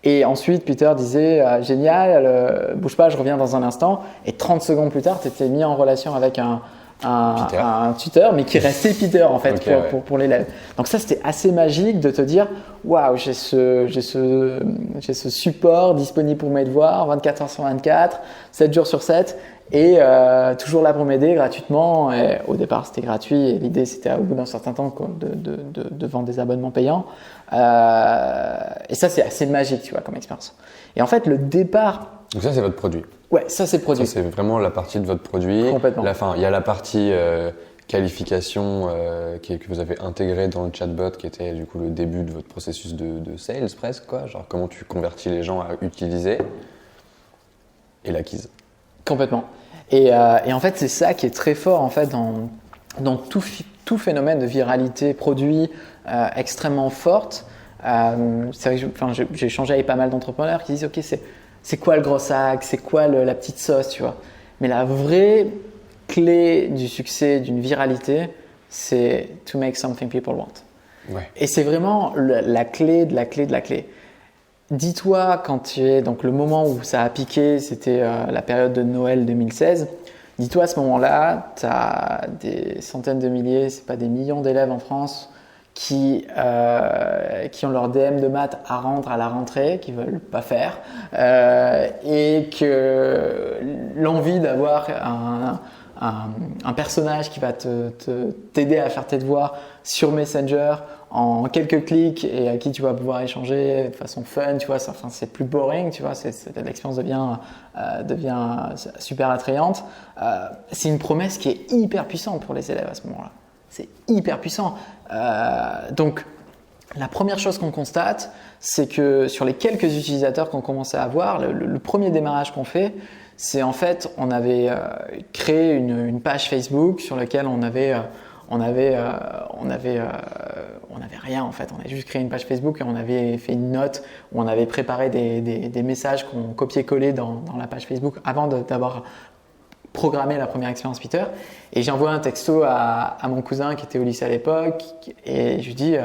Et ensuite, Peter disait génial, bouge pas, je reviens dans un instant. Et 30 secondes plus tard, tu étais mis en relation avec un tuteur, mais qui restait Peter en fait pour l'élève. Donc ça, c'était assez magique de te dire waouh, j'ai ce support disponible pour mes devoirs 24 heures sur 24, 7 jours sur 7 et toujours là pour m'aider gratuitement. Et au départ, c'était gratuit et l'idée, c'était au bout d'un certain temps de vendre des abonnements payants. Et ça, c'est assez magique, tu vois, comme expérience. Et en fait, le départ. Donc ça, c'est votre produit. Ouais, ça c'est le produit. Ça, c'est vraiment la partie de votre produit. Complètement. Il y a la partie qualification que vous avez intégrée dans le chatbot, qui était du coup le début de votre processus de sales presque, quoi. Genre comment tu convertis les gens à utiliser et l'acquise. Complètement. Et en fait, c'est ça qui est très fort en fait dans tout phénomène de viralité produit extrêmement forte. C'est vrai que j'ai échangé avec pas mal d'entrepreneurs qui disent ok, c'est quoi le gros sac, c'est quoi la petite sauce, tu vois. Mais la vraie clé du succès d'une viralité, c'est to make something people want. Ouais. Et c'est vraiment la clé de la clé de la clé. Dis-toi quand donc le moment où ça a piqué, c'était la période de Noël 2016. Dis-toi à ce moment-là, tu as des centaines de milliers, c'est pas des millions d'élèves en France qui ont leur DM de maths à rendre à la rentrée, qui veulent pas faire, et que l'envie d'avoir un personnage qui va t'aider à faire tes devoirs sur Messenger en quelques clics et à qui tu vas pouvoir échanger de façon fun, tu vois, c'est plus boring, tu vois, l'expérience devient super attrayante. C'est une promesse qui est hyper puissante pour les élèves à ce moment-là. C'est hyper puissant. Donc, la première chose qu'on constate, c'est que sur les quelques utilisateurs qu'on commençait à avoir, le premier démarrage qu'on fait, c'est en fait, on avait créé une page Facebook sur laquelle on avait rien en fait. On avait juste créé une page Facebook et on avait fait une note où on avait préparé des messages qu'on copiait-collait dans la page Facebook avant d'avoir programmé la première expérience Peter. Et j'ai envoyé un texto à mon cousin qui était au lycée à l'époque et je lui dis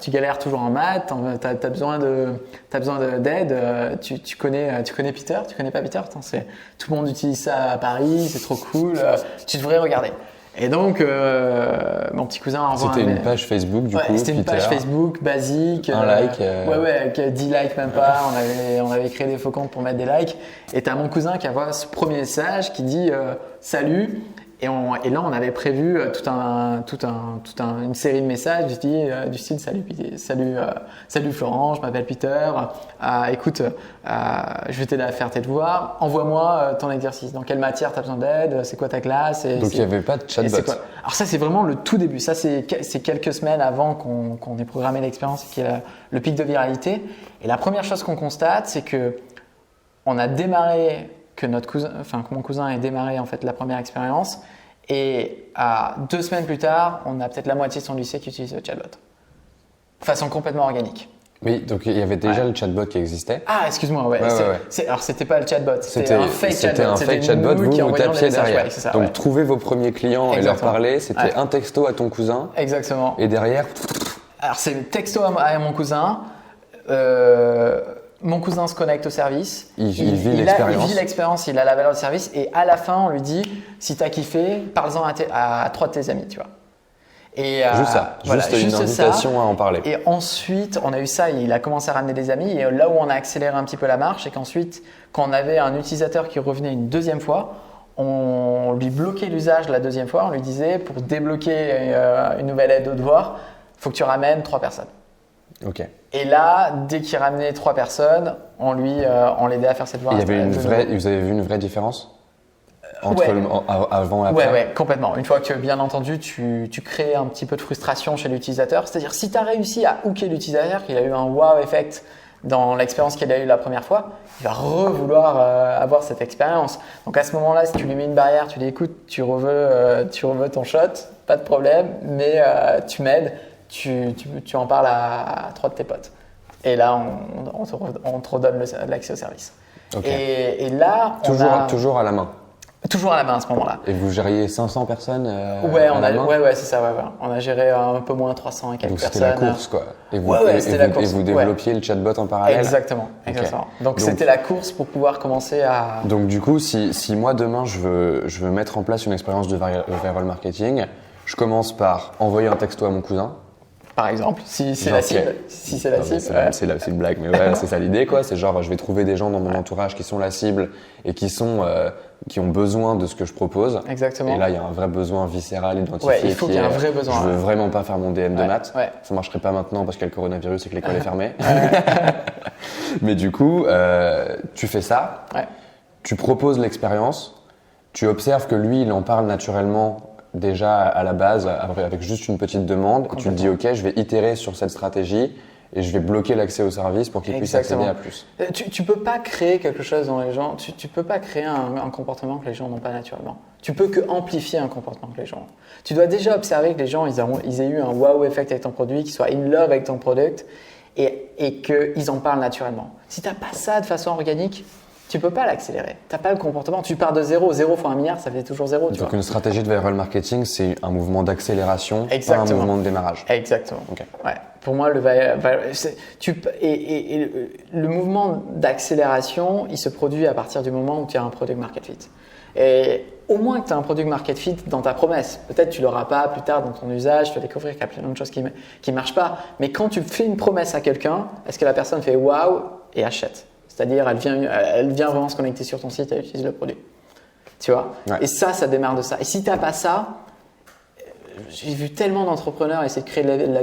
tu galères toujours en maths, t'as besoin d'aide, tu connais Peter, tu connais pas Peter? Attends, tout le monde utilise ça à Paris, c'est trop cool, tu devrais regarder. Et donc, mon petit cousin envoie C'était une page Facebook du coup, c'était une page Facebook basique. Un like. Ouais, avec 10 likes même pas. On avait créé des faux comptes pour mettre des likes. Et t'as mon cousin qui envoie ce premier message qui dit « Salut ». Et là, on avait prévu une série de messages du style salut Florent, je m'appelle Peter. Écoute, je vais t'aider à faire tes devoirs. Envoie-moi ton exercice. Dans quelle matière tu as besoin d'aide? C'est quoi ta classe? Donc il n'y avait pas de chatbot. Alors ça, c'est vraiment le tout début. Ça, c'est quelques semaines avant qu'on ait programmé l'expérience et qu'il y ait le pic de viralité. Et la première chose qu'on constate, c'est que on a démarré, que mon cousin ait démarré en fait la première expérience. Et 2 semaines plus tard, on a peut-être la moitié de son lycée qui utilise le chatbot. De façon complètement organique. Oui, donc il y avait déjà le chatbot qui existait. Ah, excuse-moi, ouais. Alors, c'était pas le chatbot, c'était un fake chatbot. C'était un fake chatbot, vous tapiez derrière. Donc, trouver vos premiers clients et leur parler, c'était un texto à ton cousin. Exactement. Et derrière… Alors, c'est texto à mon cousin. Mon cousin se connecte au service, il vit l'expérience, il a la valeur du service et à la fin on lui dit si t'as kiffé, parle-en à 3 de tes amis, tu vois. Et juste ça, juste une invitation à en parler. Et ensuite on a eu ça, il a commencé à ramener des amis et là où on a accéléré un petit peu la marche, c'est qu'ensuite quand on avait un utilisateur qui revenait une deuxième fois, on lui bloquait l'usage la deuxième fois, on lui disait pour débloquer une nouvelle aide au devoir, il faut que tu ramènes 3 personnes. Ok. Et là, dès qu'il ramenait 3 personnes, on l'aidait à faire cette devoir. Vous avez vu une vraie différence entre avant et après? Ouais, complètement. Une fois que, bien entendu, tu crées un petit peu de frustration chez l'utilisateur, c'est-à-dire si tu as réussi à hooker l'utilisateur, qu'il a eu un wow effect dans l'expérience qu'il a eue la première fois, il va vouloir avoir cette expérience. Donc à ce moment-là, si tu lui mets une barrière, tu lui dis écoute, tu reveux ton shot, pas de problème, mais tu m'aides. Tu en parles à 3 de tes potes. Et là, on te redonne l'accès au service. Okay. Et là, toujours à la main. Toujours à la main à ce moment-là. Et vous gériez 500 personnes à la main? Ouais, c'est ça. Ouais. On a géré un peu moins 300 et quelques personnes. Donc c'était la course, quoi. Et vous développiez le chatbot en parallèle? Exactement. Donc c'était la course pour pouvoir commencer à… Donc du coup, si moi demain je veux mettre en place une expérience de viral marketing, je commence par envoyer un texto à mon cousin. Par exemple, si c'est la cible. C'est une blague, mais ouais, c'est ça l'idée, quoi. C'est genre, je vais trouver des gens dans mon entourage qui sont la cible et qui ont besoin de ce que je propose. Exactement. Et là, il y a un vrai besoin viscéral identifié. Ouais, il faut qu'il y ait un vrai besoin. Je veux vraiment pas faire mon DM de maths. Ouais. Ça marcherait pas maintenant parce qu'il y a le coronavirus et que l'école est fermée. Mais du coup, tu fais ça. Ouais. Tu proposes l'expérience. Tu observes que lui, il en parle naturellement. Déjà à la base, avec juste une petite demande, tu te dis ok, je vais itérer sur cette stratégie et je vais bloquer l'accès au service pour qu'ils puissent accéder à plus. Tu peux pas créer quelque chose dans les gens, tu peux pas créer un comportement que les gens n'ont pas naturellement. Tu peux que amplifier un comportement que les gens ont. Tu dois déjà observer que les gens ils aient eu un wow effect avec ton produit, qu'ils soient in love avec ton product et qu'ils en parlent naturellement. Si tu n'as pas ça de façon organique, tu peux pas l'accélérer. Tu n'as pas le comportement. Tu pars de 0 fois 1 milliard, ça fait toujours 0. Donc une stratégie de viral marketing, c'est un mouvement d'accélération, pas un mouvement de démarrage. Exactement. Okay. Ouais. Pour moi, le mouvement d'accélération, il se produit à partir du moment où tu as un product market fit. Et au moins que tu as un product market fit dans ta promesse. Peut-être tu ne l'auras pas plus tard dans ton usage, tu vas découvrir qu'il y a plein de choses qui ne marchent pas. Mais quand tu fais une promesse à quelqu'un, est-ce que la personne fait waouh et achète? C'est-à-dire, elle vient vraiment se connecter sur ton site et elle utilise le produit. Tu vois? Ouais. Et ça démarre de ça. Et si tu n'as pas ça, j'ai vu tellement d'entrepreneurs essayer de créer de la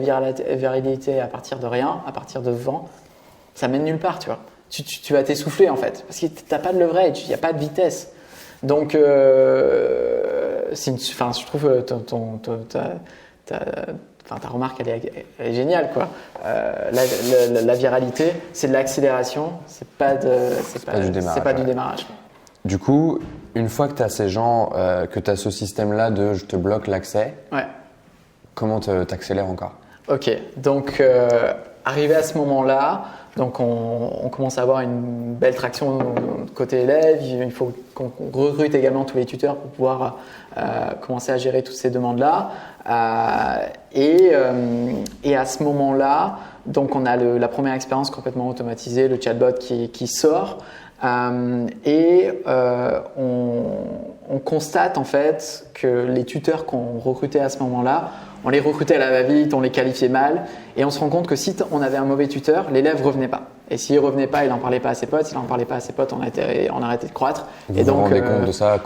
viralité à partir de rien, à partir de vent. Ça mène nulle part, tu vois. Tu vas t'essouffler en fait, parce que tu n'as pas de leverage, il n'y a pas de vitesse. Donc, je trouve ta remarque, elle est géniale, quoi. La viralité, c'est de l'accélération, c'est pas du démarrage. Du coup, une fois que tu as ces gens, que tu as ce système-là de je te bloque l'accès, comment t'accélères encore? Ok, donc arrivé à ce moment-là, donc on commence à avoir une belle traction côté élève. Il faut qu'on recrute également tous les tuteurs pour pouvoir commencer à gérer toutes ces demandes-là. Et à ce moment-là, donc on a la première expérience complètement automatisée, le chatbot qui sort. On constate en fait que les tuteurs qu'on recrutait à ce moment-là, on les recrutait à la va-vite, on les qualifiait mal, et on se rend compte que si on avait un mauvais tuteur, l'élève revenait pas. Et s'il revenait pas, il en parlait pas à ses potes. S'il en parlait pas à ses potes, on arrêtait de croître. Vous et vous donc, rendez compte de ça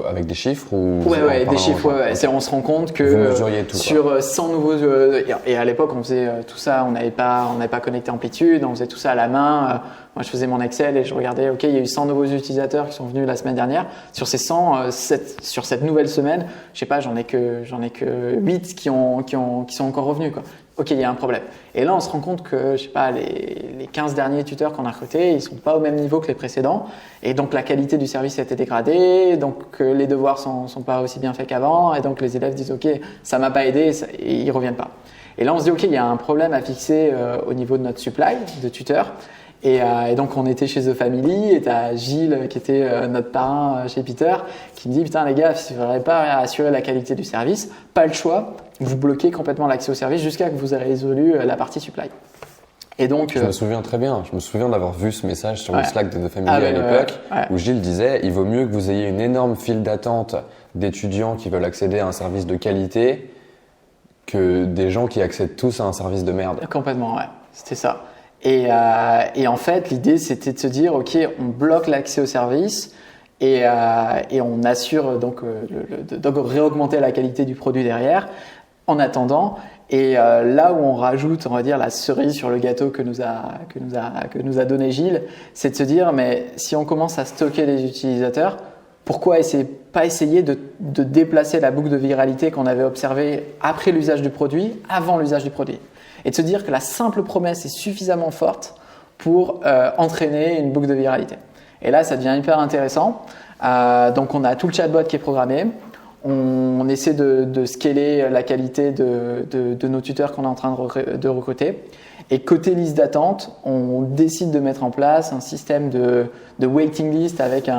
avec des chiffres ou Ouais, des chiffres. On se rend compte que vous mesuriez tout, sur 100 nouveaux et à l'époque on faisait tout ça, on n'avait pas connecté Amplitude, on faisait tout ça à la main. Moi je faisais mon Excel et je regardais, ok, il y a eu 100 nouveaux utilisateurs qui sont venus la semaine dernière. Sur ces 100, sur cette nouvelle semaine, je sais pas, j'en ai que 8 qui sont encore revenus, quoi. Ok, il y a un problème. Et là, on se rend compte que, je sais pas, les 15 derniers tuteurs qu'on a recrutés, ils sont pas au même niveau que les précédents. Et donc, la qualité du service a été dégradée. Donc, les devoirs sont pas aussi bien faits qu'avant. Et donc, les élèves disent, ok, ça m'a pas aidé et ils reviennent pas. Et là, on se dit, ok, il y a un problème à fixer au niveau de notre supply de tuteurs. Et donc, on était chez The Family et t'as Gilles, qui était notre parrain chez Peter, qui me dit, putain, les gars, si vous n'arrivez pas à assurer la qualité du service, pas le choix, vous bloquez complètement l'accès au service jusqu'à que vous ayez résolu la partie supply. Et donc, je me souviens très bien. Je me souviens d'avoir vu ce message sur le Slack de The Family à l'époque, où Gilles disait, il vaut mieux que vous ayez une énorme file d'attente d'étudiants qui veulent accéder à un service de qualité que des gens qui accèdent tous à un service de merde. Complètement, ouais. C'était ça. Et en fait, l'idée, c'était de se dire, ok, on bloque l'accès au service et on assure donc réaugmenter la qualité du produit derrière en attendant. Et là où on rajoute, on va dire, la cerise sur le gâteau que nous a donné Gilles, c'est de se dire, mais si on commence à stocker les utilisateurs, pourquoi pas essayer de déplacer la boucle de viralité qu'on avait observée après l'usage du produit, avant l'usage du produit? Et de se dire que la simple promesse est suffisamment forte pour entraîner une boucle de viralité. Et là, ça devient hyper intéressant. Donc, on a tout le chatbot qui est programmé. On essaie de scaler la qualité de nos tuteurs qu'on est en train de recruter. Et côté liste d'attente, on décide de mettre en place un système de waiting list avec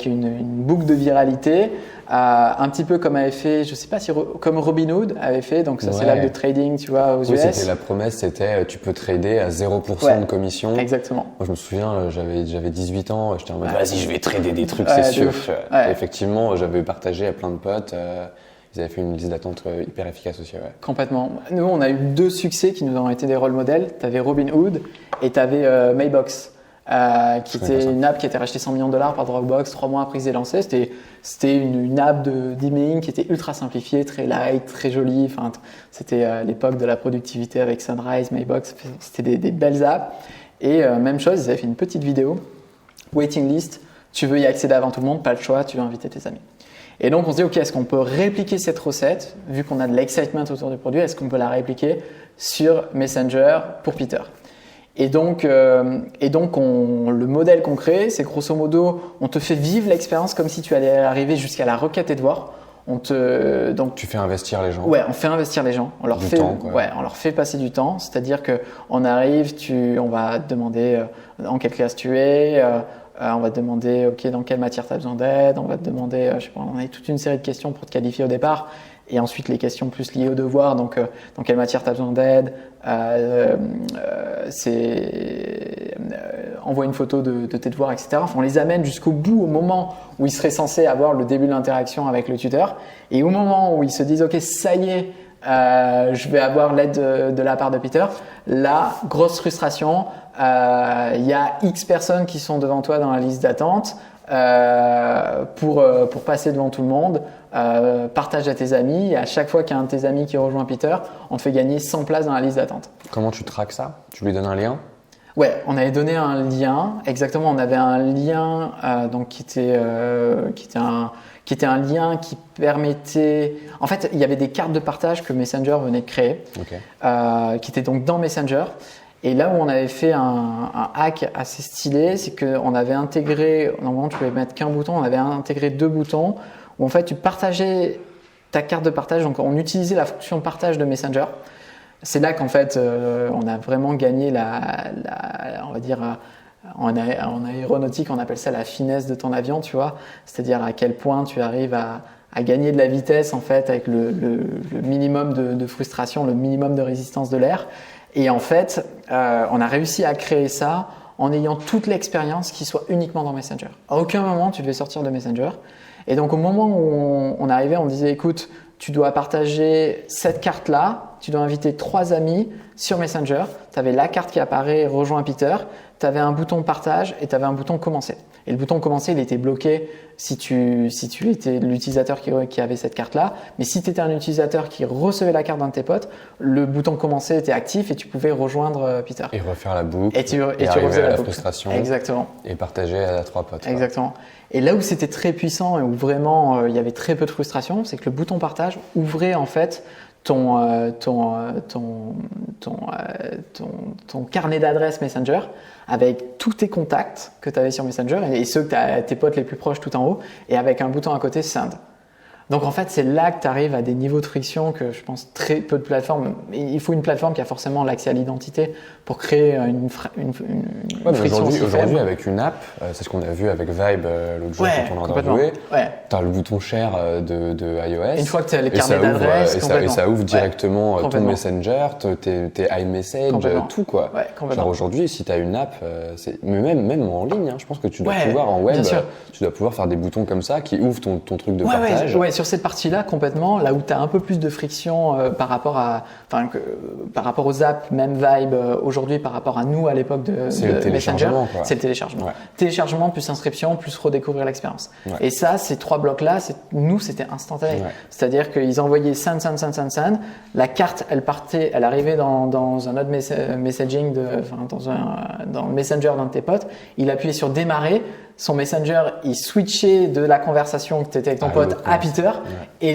une boucle de viralité, un petit peu comme avait fait, je sais pas si comme Robinhood avait fait, donc ça c'est l'app de trading, tu vois, aux US. C'était la promesse, c'était tu peux trader à 0% de commission. Exactement. Moi je me souviens, j'avais 18 ans, j'étais en mode vas-y je vais trader des trucs, c'est sûr. Et effectivement, j'avais partagé à plein de potes. Ils avaient fait une liste d'attente hyper efficace aussi. Ouais. Complètement. Nous, on a eu 2 succès qui nous ont été des rôles modèles. Tu avais Robinhood et tu avais Maybox, qui était une app qui a été rachetée $100 millions par Dropbox 3 mois après qu'ils aient lancé. C'était une app d'emailing qui était ultra simplifiée, très light, très jolie. Enfin, c'était l'époque de la productivité avec Sunrise, Maybox. C'était des belles apps. Et même chose, ils avaient fait une petite vidéo. Waiting list, tu veux y accéder avant tout le monde, pas le choix, tu veux inviter tes amis. Et donc, on se dit, OK, est-ce qu'on peut répliquer cette recette, vu qu'on a de l'excitement autour du produit, est-ce qu'on peut la répliquer sur Messenger pour Peter? Et donc le modèle qu'on crée, c'est grosso modo, on te fait vivre l'expérience comme si tu allais arriver jusqu'à la requête et devoir. Tu fais investir les gens. Ouais, on fait investir les gens. On leur fait passer du temps. C'est-à-dire qu'on arrive, on va te demander en quelle classe tu es, on va te demander dans quelle matière tu as besoin d'aide, on va te demander, je sais pas, on a toute une série de questions pour te qualifier au départ. Et ensuite, les questions plus liées au devoir, donc dans quelle matière tu as besoin d'aide, envoie une photo de tes devoirs, etc. Enfin, on les amène jusqu'au bout, au moment où ils seraient censés avoir le début de l'interaction avec le tuteur. Et au moment où ils se disent, OK, ça y est, je vais avoir l'aide de la part de Peter, là, grosse frustration, il y a X personnes qui sont devant toi dans la liste d'attente. Pour passer devant tout le monde, partage à tes amis et à chaque fois qu'il y a un de tes amis qui rejoint Peter, on te fait gagner 100 places dans la liste d'attente. Comment tu traques ça? Tu lui donnes un lien? Ouais, on avait donné un lien, exactement, on avait un lien donc qui était un lien qui permettait… En fait, il y avait des cartes de partage que Messenger venait de créer, qui étaient donc dans Messenger. Et là où on avait fait un hack assez stylé, c'est qu'on avait intégré, normalement tu pouvais mettre qu'un bouton, on avait intégré 2 boutons où en fait tu partageais ta carte de partage, donc on utilisait la fonction partage de Messenger. C'est là qu'en fait on a vraiment gagné on va dire en aéronautique on appelle ça la finesse de ton avion, tu vois, c'est-à-dire à quel point tu arrives à gagner de la vitesse en fait avec le minimum de frustration, le minimum de résistance de l'air. Et en fait, on a réussi à créer ça en ayant toute l'expérience qui soit uniquement dans Messenger. À aucun moment, tu devais sortir de Messenger. Et donc, au moment où on arrivait, on disait, écoute, tu dois partager cette carte-là tu dois inviter 3 amis sur Messenger. Tu avais la carte qui apparaît, rejoins Peter. Tu avais un bouton partage et tu avais un bouton commencer. Et le bouton commencer, il était bloqué si tu étais l'utilisateur qui avait cette carte-là. Mais si tu étais un utilisateur qui recevait la carte d'un de tes potes, le bouton commencer était actif et tu pouvais rejoindre Peter. Et refaire la boucle. Et tu arriver refaisais à la boucle. frustration. Exactement. Et partager à 3 potes. Quoi. Exactement. Et là où c'était très puissant et où vraiment il y avait très peu de frustration, c'est que le bouton partage ouvrait en fait ton carnet d'adresses Messenger avec tous tes contacts que tu avais sur Messenger et ceux que tes potes les plus proches tout en haut et avec un bouton à côté Send. Donc en fait, c'est là que tu arrives à des niveaux de friction que je pense très peu de plateformes. Il faut une plateforme qui a forcément l'accès à l'identité pour créer une friction aussi faible. Aujourd'hui, avec une app, c'est ce qu'on a vu avec Vibe l'autre jour quand on a interviewé. Tu as le bouton share de iOS. Une fois que tu as les carnets d'adresses, et ça ouvre directement ton Messenger, tes iMessage, tout quoi. Ouais, genre aujourd'hui, si tu as une app, mais même en ligne, je pense que tu dois pouvoir en web, tu dois pouvoir faire des boutons comme ça qui ouvrent ton truc de partage. Ouais, sur cette partie-là, complètement, là où tu as un peu plus de friction par rapport aux apps, même Vibe aujourd'hui par rapport à nous à l'époque de Messenger, c'est le téléchargement. Téléchargement plus inscription plus redécouvrir l'expérience. Et ça, ces 3 blocs-là, nous, c'était instantané. C'est-à-dire qu'ils envoyaient send. La carte, elle arrivait dans un autre messaging, dans le Messenger d'un de tes potes. Il appuyait sur démarrer. Son Messenger, il switchait de la conversation que tu étais avec ton pote à Peter. Et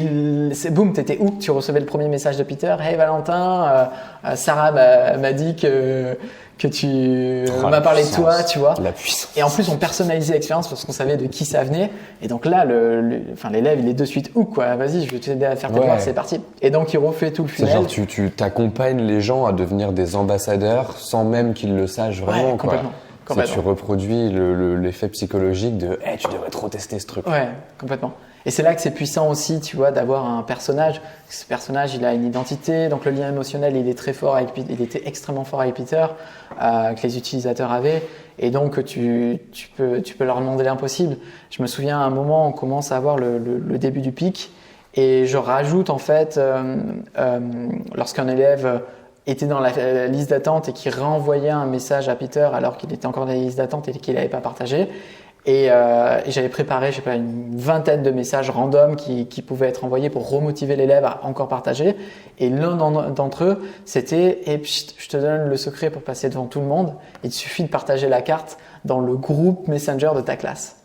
boum, tu étais où? Tu recevais le premier message de Peter. Hey Valentin, Sarah m'a dit que tu m'as parlé de toi, tu vois. La puissance. Et en plus, on personnalisait l'expérience parce qu'on savait de qui ça venait. Et donc là, l'élève, il est de suite où quoi. Vas-y, je vais t'aider à faire tes devoirs, c'est parti. Et donc, il refait tout le funnel. C'est genre, tu t'accompagnes les gens à devenir des ambassadeurs sans même qu'ils le sachent vraiment. Complètement. Tu reproduis l'effet psychologique de hey, tu devrais trop tester ce truc. Ouais, complètement. Et c'est là que c'est puissant aussi, tu vois, d'avoir un personnage. Ce personnage, il a une identité, donc le lien émotionnel, il est très fort il était extrêmement fort avec Peter, que les utilisateurs avaient. Et donc, tu peux leur demander l'impossible. Je me souviens à un moment, on commence à avoir le début du pic, et je rajoute en fait, lorsqu'un élève était dans la liste d'attente et qui renvoyait un message à Peter alors qu'il était encore dans la liste d'attente et qu'il n'avait pas partagé. Et j'avais préparé, je sais pas, une vingtaine de messages random qui pouvaient être envoyés pour remotiver l'élève à encore partager. Et l'un d'entre eux, c'était je te donne le secret pour passer devant tout le monde. Il suffit de partager la carte dans le groupe Messenger de ta classe.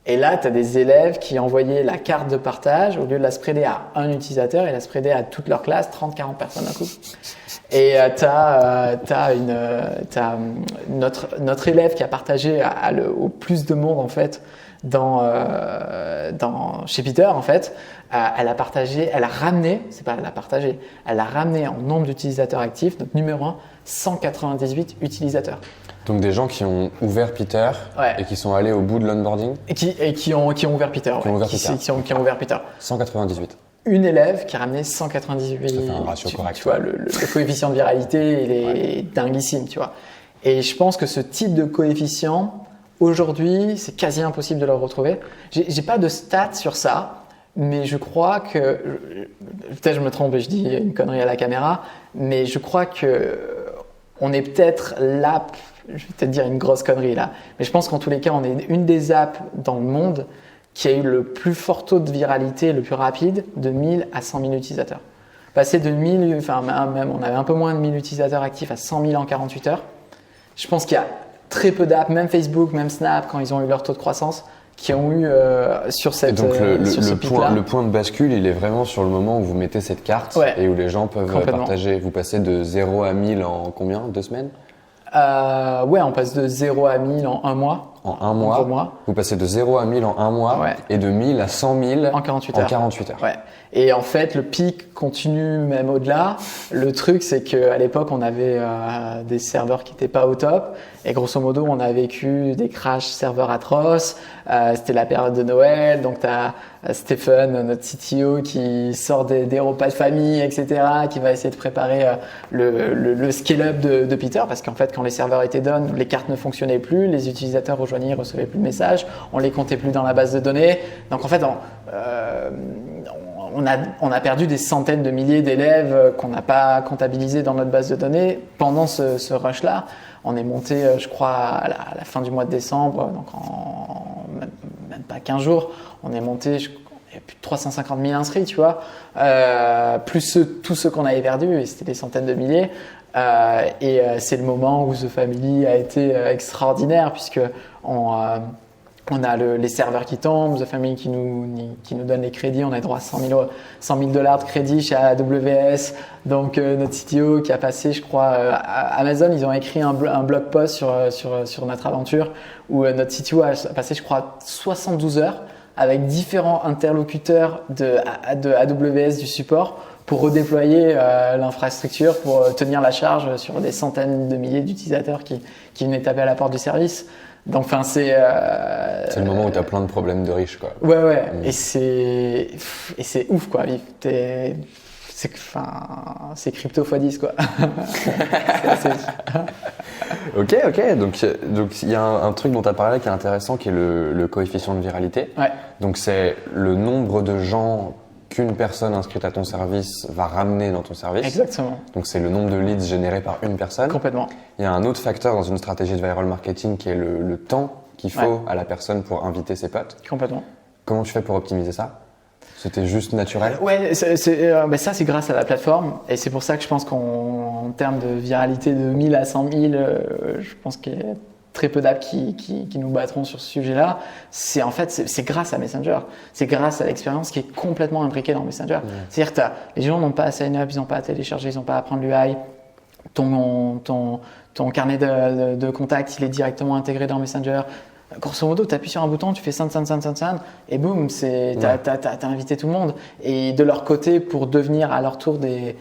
Et là, tu as des élèves qui envoyaient la carte de partage, au lieu de la spreader à un utilisateur, ils la spreadaient à toute leur classe, 30-40 personnes d'un coup. Et notre élève qui a partagé au plus de monde en fait chez Peter en fait, elle a ramené en nombre d'utilisateurs actifs, donc numéro 1, 198 utilisateurs. Donc des gens qui ont ouvert Peter et qui sont allés au bout de l'onboarding et qui ont ouvert Peter. Qui ont ouvert Peter. 198. Une élève qui a ramené 198. Ça fait un ratio correct. Tu vois, le coefficient de viralité, il est dinguissime, tu vois. Et je pense que ce type de coefficient, aujourd'hui, c'est quasi impossible de le retrouver. J'ai pas de stats sur ça, mais je crois que, peut-être je me trompe et je dis une connerie à la caméra, mais je crois que on est peut-être l'app, je vais peut-être dire une grosse connerie là, mais je pense qu'en tous les cas, on est une des apps dans le monde qui a eu le plus fort taux de viralité, le plus rapide, de 1000 à 100 000 utilisateurs. Passer de 1000, même on avait un peu moins de 1000 utilisateurs actifs à 100 000 en 48 heures. Je pense qu'il y a très peu d'apps, même Facebook, même Snap, quand ils ont eu leur taux de croissance, qui ont eu sur cette et donc le point de bascule, il est vraiment sur le moment où vous mettez cette carte et où les gens peuvent partager. Vous passez de 0 à 1000 en combien? 2 semaines? On passe de 0 à 1000 en un mois. En un mois, vous passez de 0 à 1000 en un mois et de 1000 à 100 000 en 48 heures. Ouais. Et en fait, le pic continue même au-delà. Le truc, c'est qu'à l'époque, on avait des serveurs qui n'étaient pas au top. Et grosso modo, on a vécu des crashs serveurs atroces. C'était la période de Noël. Donc, tu as Stephen, notre CTO, qui sort des repas de famille, etc., qui va essayer de préparer le scale-up de Peter. Parce qu'en fait, quand les serveurs étaient down, les cartes ne fonctionnaient plus. Les utilisateurs rejoignaient, ne recevaient plus de messages. On les comptait plus dans la base de données. Donc, en fait, on a perdu des centaines de milliers d'élèves qu'on n'a pas comptabilisés dans notre base de données pendant ce rush-là. On est monté, je crois, à la fin du mois de décembre, donc en même pas 15 jours, on est monté, il y a plus de 350 000 inscrits, tu vois, plus tous ceux qu'on avait perdus, et c'était des centaines de milliers. C'est le moment où The Family a été extraordinaire, puisque on a les serveurs qui tombent, The Family qui nous donne les crédits. On a droit à 100 000 $ de crédit chez AWS. Donc, notre CTO qui a passé, je crois, à Amazon, ils ont écrit un blog post sur notre aventure où notre CTO a passé, je crois, 72 heures avec différents interlocuteurs de AWS du support pour redéployer l'infrastructure, pour tenir la charge sur des centaines de milliers d'utilisateurs qui venaient taper à la porte du service. Donc, enfin, c'est le moment où tu as plein de problèmes de riches, quoi. Ouais. Et c'est ouf, quoi. C'est crypto x10, quoi. Ok. Donc il y a un truc dont tu as parlé qui est intéressant, qui est le coefficient de viralité. Ouais. Donc, c'est le nombre de gens qu'une personne inscrite à ton service va ramener dans ton service. Exactement. Donc, c'est le nombre de leads générés par une personne. Complètement. Il y a un autre facteur dans une stratégie de viral marketing qui est le temps qu'il faut à la personne pour inviter ses potes. Complètement. Comment tu fais pour optimiser ça? C'était juste naturel? Ouais, ça c'est grâce à la plateforme, et c'est pour ça que je pense qu'en termes de viralité de 1000 à 100 000, je pense qu'il y a très peu d'apps qui nous battront sur ce sujet-là. C'est grâce à Messenger, c'est grâce à l'expérience qui est complètement imbriquée dans Messenger. Ouais. C'est-à-dire que les gens n'ont pas à sign up, ils n'ont pas à télécharger, ils n'ont pas à prendre l'UI. Ton carnet de contacts, il est directement intégré dans Messenger. Grosso modo, tu appuies sur un bouton, tu fais send, et boum, t'as invité tout le monde. Et de leur côté, pour devenir à leur tour des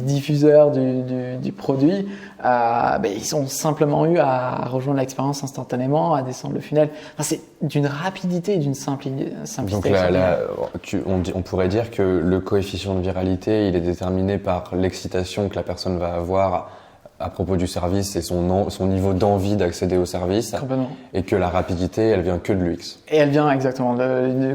diffuseurs du produit, ils ont simplement eu à rejoindre l'expérience instantanément, à descendre le funnel. Enfin, c'est d'une rapidité et d'une simplicité. Donc là, on pourrait dire que le coefficient de viralité, il est déterminé par l'excitation que la personne va avoir à propos du service et son niveau d'envie d'accéder au service. Complètement. Et que la rapidité, elle vient que de l'UX. Et elle vient exactement.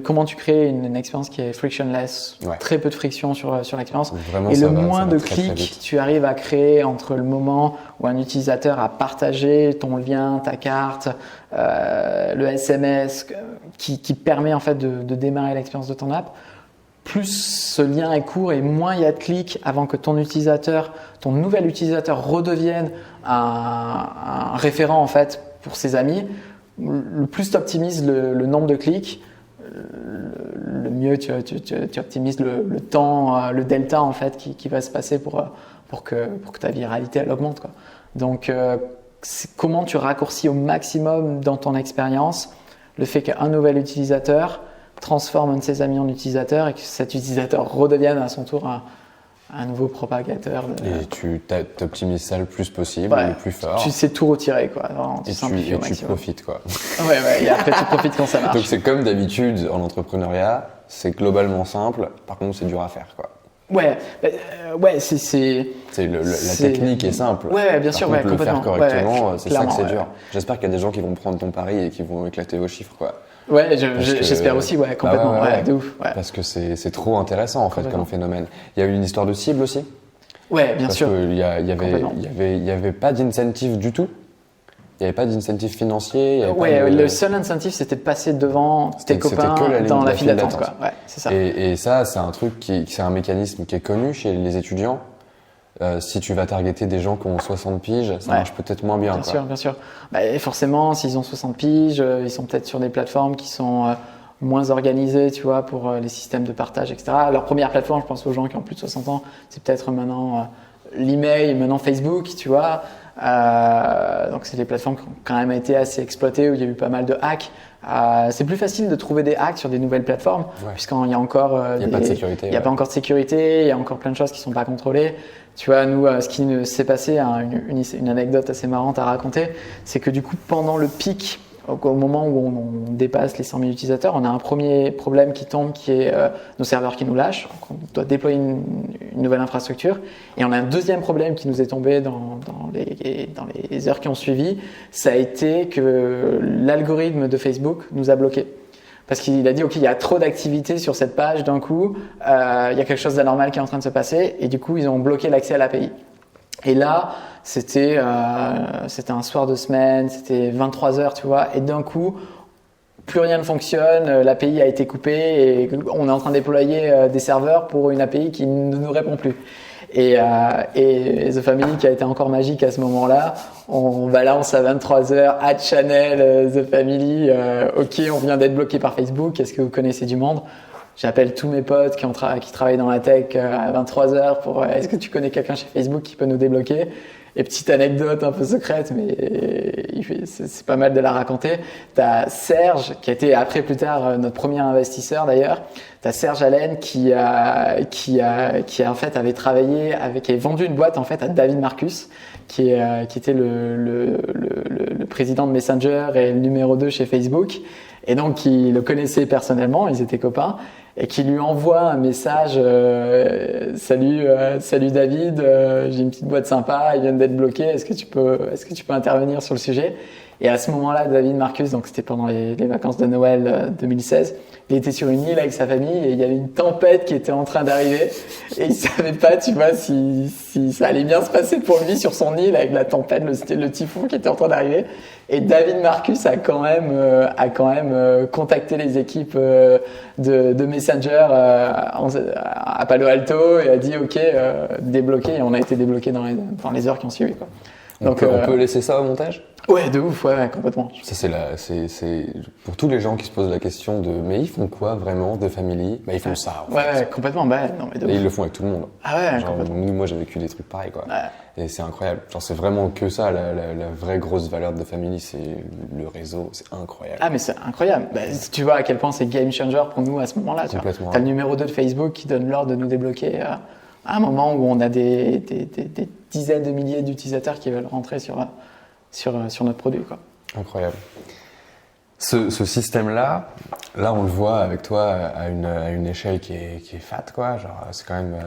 Comment tu crées une expérience qui est frictionless, très peu de friction sur l'expérience. Vraiment, et le moins de clics tu arrives à créer entre le moment où un utilisateur a partagé ton lien, ta carte, le SMS qui permet en fait de démarrer l'expérience de ton app. Plus ce lien est court et moins il y a de clics avant que ton nouvel utilisateur redevienne un référent en fait pour ses amis. Le plus tu optimises le nombre de clics, le mieux tu optimises le temps, le delta en fait qui va se passer pour que ta viralité elle augmente, quoi. Donc c'est comment tu raccourcis au maximum dans ton expérience le fait qu'un nouvel utilisateur transforme un de ses amis en utilisateur et que cet utilisateur redevienne à son tour un nouveau propagateur. Et tu optimises ça le plus possible, le plus fort. Tu sais tout retirer, quoi. Vraiment, tu profites, quoi. Ouais, et après tu profites quand ça marche. Donc c'est comme d'habitude en entrepreneuriat, c'est globalement simple, par contre c'est dur à faire, quoi. Ouais, c'est la technique est simple. Ouais, bien sûr, contre, le faire correctement, c'est ça que c'est dur. Ouais. J'espère qu'il y a des gens qui vont prendre ton pari et qui vont éclater vos chiffres, quoi. Ouais, j'espère aussi, complètement, de ouf. Ouais. Parce que c'est trop intéressant en fait comme phénomène. Il y a eu une histoire de cible aussi. Ouais, bien sûr. Parce qu'il y avait pas d'incentive du tout. Il n'y avait pas d'incentive financier. Le seul incentive, c'était de passer devant tes copains dans la file d'attente, quoi. Ouais, c'est ça. Et ça, c'est un truc c'est un mécanisme qui est connu chez les étudiants. Si tu vas targeter des gens qui ont 60 piges, ça marche peut-être moins bien. Bien sûr. Forcément, s'ils ont 60 piges, ils sont peut-être sur des plateformes qui sont moins organisées, tu vois, pour les systèmes de partage, etc. Leur première plateforme, je pense aux gens qui ont plus de 60 ans, c'est peut-être maintenant l'email, maintenant Facebook, tu vois. Donc, c'est des plateformes qui ont quand même été assez exploitées, où il y a eu pas mal de hacks. C'est plus facile de trouver des hacks sur des nouvelles plateformes, puisqu'il y a encore il n'y a pas de sécurité. Il n'y a pas encore de sécurité, il y a encore plein de choses qui ne sont pas contrôlées. Tu vois, nous, ce qui s'est passé, une anecdote assez marrante à raconter, c'est que du coup, pendant le pic, au moment où on dépasse les 100 000 utilisateurs, on a un premier problème qui tombe, qui est nos serveurs qui nous lâchent. Donc, on doit déployer une nouvelle infrastructure. Et on a un deuxième problème qui nous est tombé dans les heures qui ont suivi. Ça a été que l'algorithme de Facebook nous a bloqués. parce qu'il a dit ok, il y a trop d'activité sur cette page d'un coup, il y a quelque chose d'anormal qui est en train de se passer, et du coup ils ont bloqué l'accès à l'API. Et là, c'était un soir de semaine, c'était 23h, tu vois, et d'un coup, plus rien ne fonctionne, l'API a été coupée et on est en train de déployer des serveurs pour une API qui ne nous répond plus. Et The Family, qui a été encore magique à ce moment-là, on balance à 23h, @channel The Family, ok, on vient d'être bloqué par Facebook, est-ce que vous connaissez du monde? J'appelle tous mes potes qui travaillent dans la tech à 23h pour est-ce que tu connais quelqu'un chez Facebook qui peut nous débloquer? Et petite anecdote un peu secrète, mais c'est pas mal de la raconter. T'as Serge, qui a été après plus tard notre premier investisseur d'ailleurs. T'as Serge Allen qui en fait avait travaillé qui avait vendu une boîte en fait à David Marcus, qui était le président de Messenger et le numéro 2 chez Facebook. Et donc il le connaissait personnellement, ils étaient copains. Et qui lui envoie un message salut David, j'ai une petite boîte sympa, ils viennent d'être bloqués, est-ce que tu peux intervenir sur le sujet? Et à ce moment-là, David Marcus, donc c'était pendant les vacances de Noël 2016, il était sur une île avec sa famille et il y avait une tempête qui était en train d'arriver et il savait pas, tu vois, si ça allait bien se passer pour lui sur son île avec la tempête, le typhon qui était en train d'arriver. Et David Marcus a quand même contacté les équipes de Messenger à Palo Alto et a dit ok, débloqué, et on a été débloqué dans les heures qui ont suivi, quoi. Donc on peut laisser ça au montage? Ouais, de ouf, ouais, complètement. Ça c'est pour tous les gens qui se posent la question de mais ils font quoi vraiment The Family? Bah ils font ça. En fait. Ouais, complètement. Bah non, mais de et ouf. ils le font avec tout le monde. Ah ouais, genre, complètement. moi j'ai vécu des trucs pareils, quoi. Ouais. Et c'est incroyable. Genre c'est vraiment que ça la vraie grosse valeur de The Family, c'est le réseau, c'est incroyable. Ah mais c'est incroyable. Bah, tu vois à quel point c'est game changer pour nous à ce moment-là. Complètement. T'as le numéro 2 de Facebook qui donne l'ordre de nous débloquer à un moment où on a des dizaines de milliers d'utilisateurs qui veulent rentrer sur notre produit, quoi. Incroyable. Ce système-là, on le voit avec toi à une échelle qui est fat, quoi. Genre, c'est quand même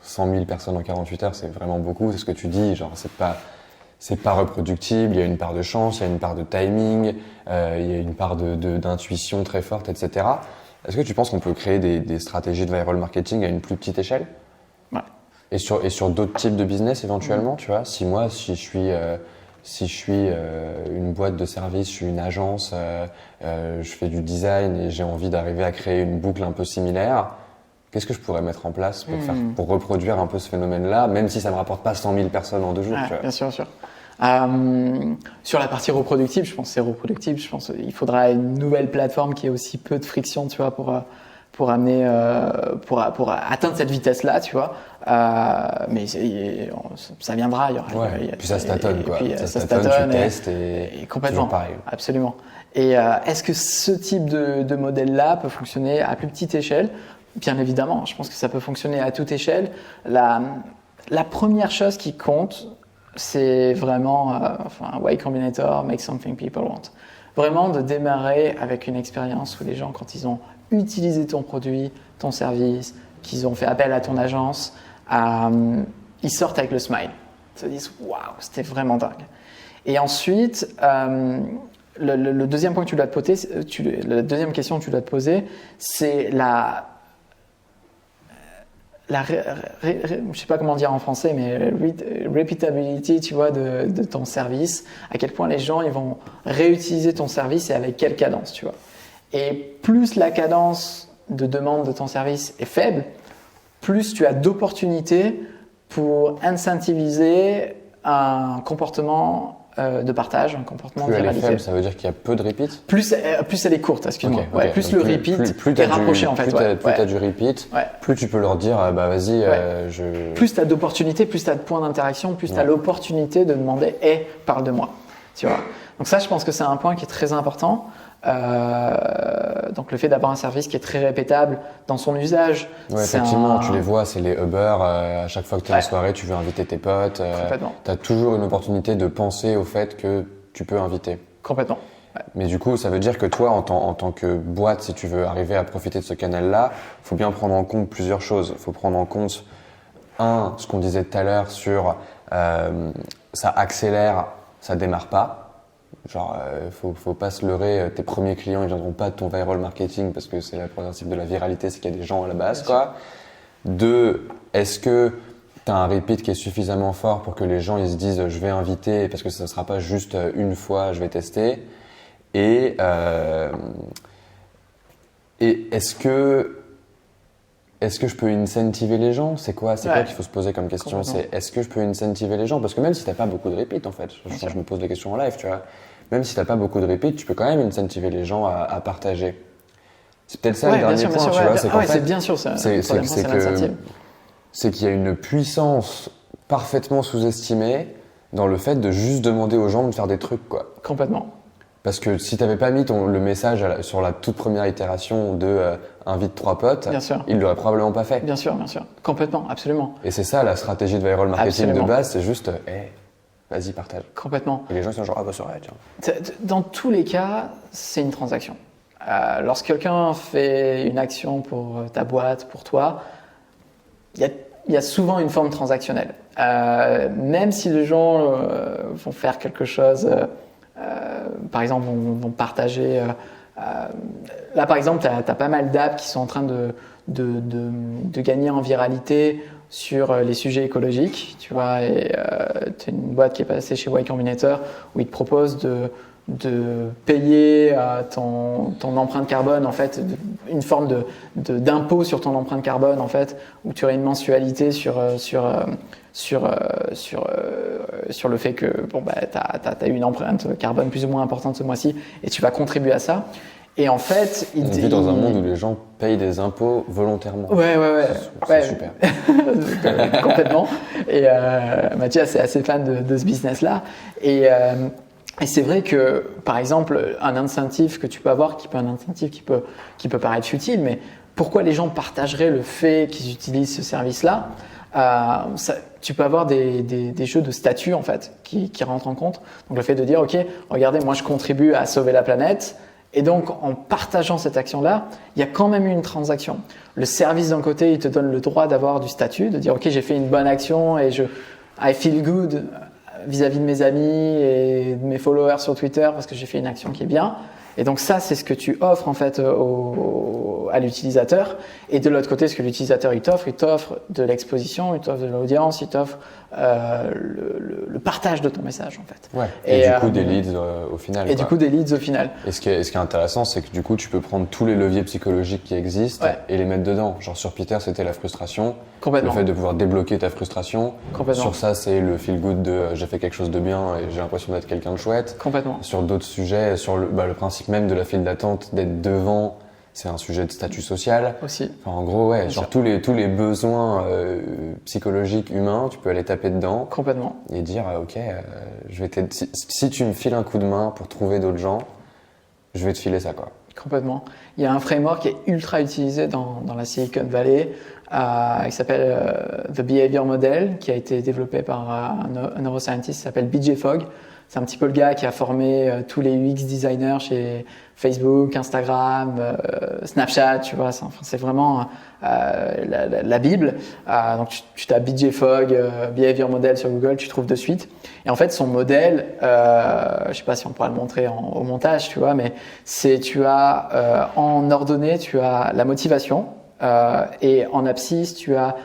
100 000 personnes en 48 heures, c'est vraiment beaucoup. C'est ce que tu dis. Genre, c'est pas reproductible. Il y a une part de chance, il y a une part de timing, il y a une part d'intuition très forte, etc. Est-ce que tu penses qu'on peut créer des stratégies de viral marketing à une plus petite échelle? Ouais. Et sur d'autres types de business éventuellement, tu vois, si je suis une boîte de service, je suis une agence, je fais du design et j'ai envie d'arriver à créer une boucle un peu similaire, qu'est-ce que je pourrais mettre en place pour reproduire un peu ce phénomène-là, même si ça me rapporte pas 100 000 personnes en 2 jours, Ouais, tu vois. bien sûr. Sur la partie reproductive, je pense que c'est reproductive. Je pense qu'il faudra une nouvelle plateforme qui ait aussi peu de friction, tu vois, pour amener, pour atteindre cette vitesse-là, tu vois. Mais ça viendra. Puis ça se tâtonne, quoi. Ça se tâtonne, tu testes et complètement. Pareil. Absolument. Et est-ce que ce type de modèle-là peut fonctionner à plus petite échelle? Bien évidemment, je pense que ça peut fonctionner à toute échelle. La première chose qui compte, c'est vraiment Y Combinator, make something people want. Vraiment de démarrer avec une expérience où les gens, quand ils ont utilisé ton produit, ton service, qu'ils ont fait appel à ton agence, ils sortent avec le smile. Ils se disent waouh, c'était vraiment dingue. Et ensuite, le deuxième point que tu dois te poser, la deuxième question que tu dois te poser, c'est je sais pas comment dire en français, mais repeatability, tu vois, de ton service. À quel point les gens ils vont réutiliser ton service et avec quelle cadence, tu vois. Et plus la cadence de demande de ton service est faible, plus tu as d'opportunités pour incentiviser un comportement de partage, un comportement de viralité. Plus elle est faible, ça veut dire qu'il y a peu de repeat? Plus elle est courte, excuse-moi. Okay. Plus le repeat est rapproché, en fait. Plus tu as du repeat, plus tu peux leur dire, bah vas-y, Plus tu as d'opportunités, plus tu as de points d'interaction, plus tu as l'opportunité de demander « Hey, parle de moi ». Tu vois. Donc ça, je pense que c'est un point qui est très important. Donc le fait d'avoir un service qui est très répétable dans son usage. Ouais, effectivement, tu les vois, c'est les Uber. À chaque fois que tu es en soirée, tu veux inviter tes potes. Tu as toujours une opportunité de penser au fait que tu peux inviter. Complètement. Ouais. Mais du coup, ça veut dire que toi, en tant que boîte, si tu veux arriver à profiter de ce canal-là, il faut bien prendre en compte plusieurs choses. Il faut prendre en compte, ce qu'on disait tout à l'heure sur ça accélère, ça démarre pas. Genre, faut pas se leurrer, tes premiers clients, ils viendront pas de ton viral marketing parce que c'est le principe de la viralité, c'est qu'il y a des gens à la base, quoi. 2, est-ce que tu as un repeat qui est suffisamment fort pour que les gens ils se disent je vais inviter parce que ça ne sera pas juste une fois, je vais tester. Et est-ce que je peux incentiver les gens? C'est quoi qu'il faut se poser comme question? C'est est-ce que je peux incentiver les gens? Parce que même si tu n'as pas beaucoup de repeat, en fait, je me pose la question en live, tu vois. Même si tu n'as pas beaucoup de repeat, tu peux quand même incentiver les gens à partager. C'est peut-être ça le dernier point, tu vois. C'est bien sûr ça. C'est qu'il y a une puissance parfaitement sous-estimée dans le fait de juste demander aux gens de faire des trucs, quoi. Complètement. Parce que si tu n'avais pas mis le message sur la toute première itération de invite 3 potes, il ne l'aurait probablement pas fait. Bien sûr. Complètement, absolument. Et c'est ça la stratégie de viral marketing de base, c'est juste vas-y, partage. Complètement. Et les gens sont genre, ah bah c'est vrai, tiens. Dans tous les cas, c'est une transaction. Lorsque quelqu'un fait une action pour ta boîte, pour toi, il y a souvent une forme transactionnelle. Même si les gens vont faire quelque chose, par exemple, vont partager. Là, par exemple, tu as pas mal d'apps qui sont en train de gagner en viralité sur les sujets écologiques. Tu vois, et tu as une boîte qui est passée chez Y Combinator où ils te proposent de payer ton empreinte carbone, en fait, une forme d'impôt sur ton empreinte carbone, en fait, où tu aurais une mensualité sur le fait que tu as eu une empreinte carbone plus ou moins importante ce mois-ci et tu vas contribuer à ça. Et en fait, on vit dans un monde où les gens payent des impôts volontairement. Ouais. C'est super. Complètement. Et Mathias est assez fan de ce business-là. Et c'est vrai que, par exemple, un incentive que tu peux avoir, qui peut paraître futile, mais pourquoi les gens partageraient le fait qu'ils utilisent ce service-là? Tu peux avoir des jeux de statut, en fait, qui rentrent en compte. Donc le fait de dire, ok, regardez, moi je contribue à sauver la planète. Et donc, en partageant cette action-là, il y a quand même une transaction. Le service d'un côté, il te donne le droit d'avoir du statut, de dire, ok, j'ai fait une bonne action et I feel good vis-à-vis de mes amis et de mes followers sur Twitter parce que j'ai fait une action qui est bien. Et donc ça, c'est ce que tu offres en fait à l'utilisateur. Et de l'autre côté, ce que l'utilisateur il t'offre de l'exposition, il t'offre de l'audience, il t'offre le partage de ton message en fait. Ouais. Et du coup des leads au final. Et du coup des leads au final. Et ce qui est intéressant, c'est que du coup tu peux prendre tous les leviers psychologiques qui existent et les mettre dedans. Genre sur Peter, c'était la frustration. Complètement. Le fait de pouvoir débloquer ta frustration. Complètement. Sur ça, c'est le feel good de j'ai fait quelque chose de bien et j'ai l'impression d'être quelqu'un de chouette. Complètement. Sur d'autres sujets, sur le principe même de la file d'attente, d'être devant, c'est un sujet de statut social. Aussi. Enfin, en gros, ouais, genre tous les besoins psychologiques humains, tu peux aller taper dedans. Complètement. Et dire, ok, je vais t'aider. Si tu me files un coup de main pour trouver d'autres gens, je vais te filer ça, quoi. Complètement. Il y a un framework qui est ultra utilisé dans la Silicon Valley, qui s'appelle The Behavior Model, qui a été développé par un neuroscientist qui s'appelle BJ Fogg. C'est un petit peu le gars qui a formé tous les UX designers chez Facebook, Instagram, Snapchat, tu vois. C'est vraiment la Bible. Donc tu tapes BJ Fogg, Behavior Model sur Google, tu trouves de suite. Et en fait, son modèle, je sais pas si on pourra le montrer au montage, tu vois, mais tu as en ordonnée, tu as la motivation. Et en abscisse, tu as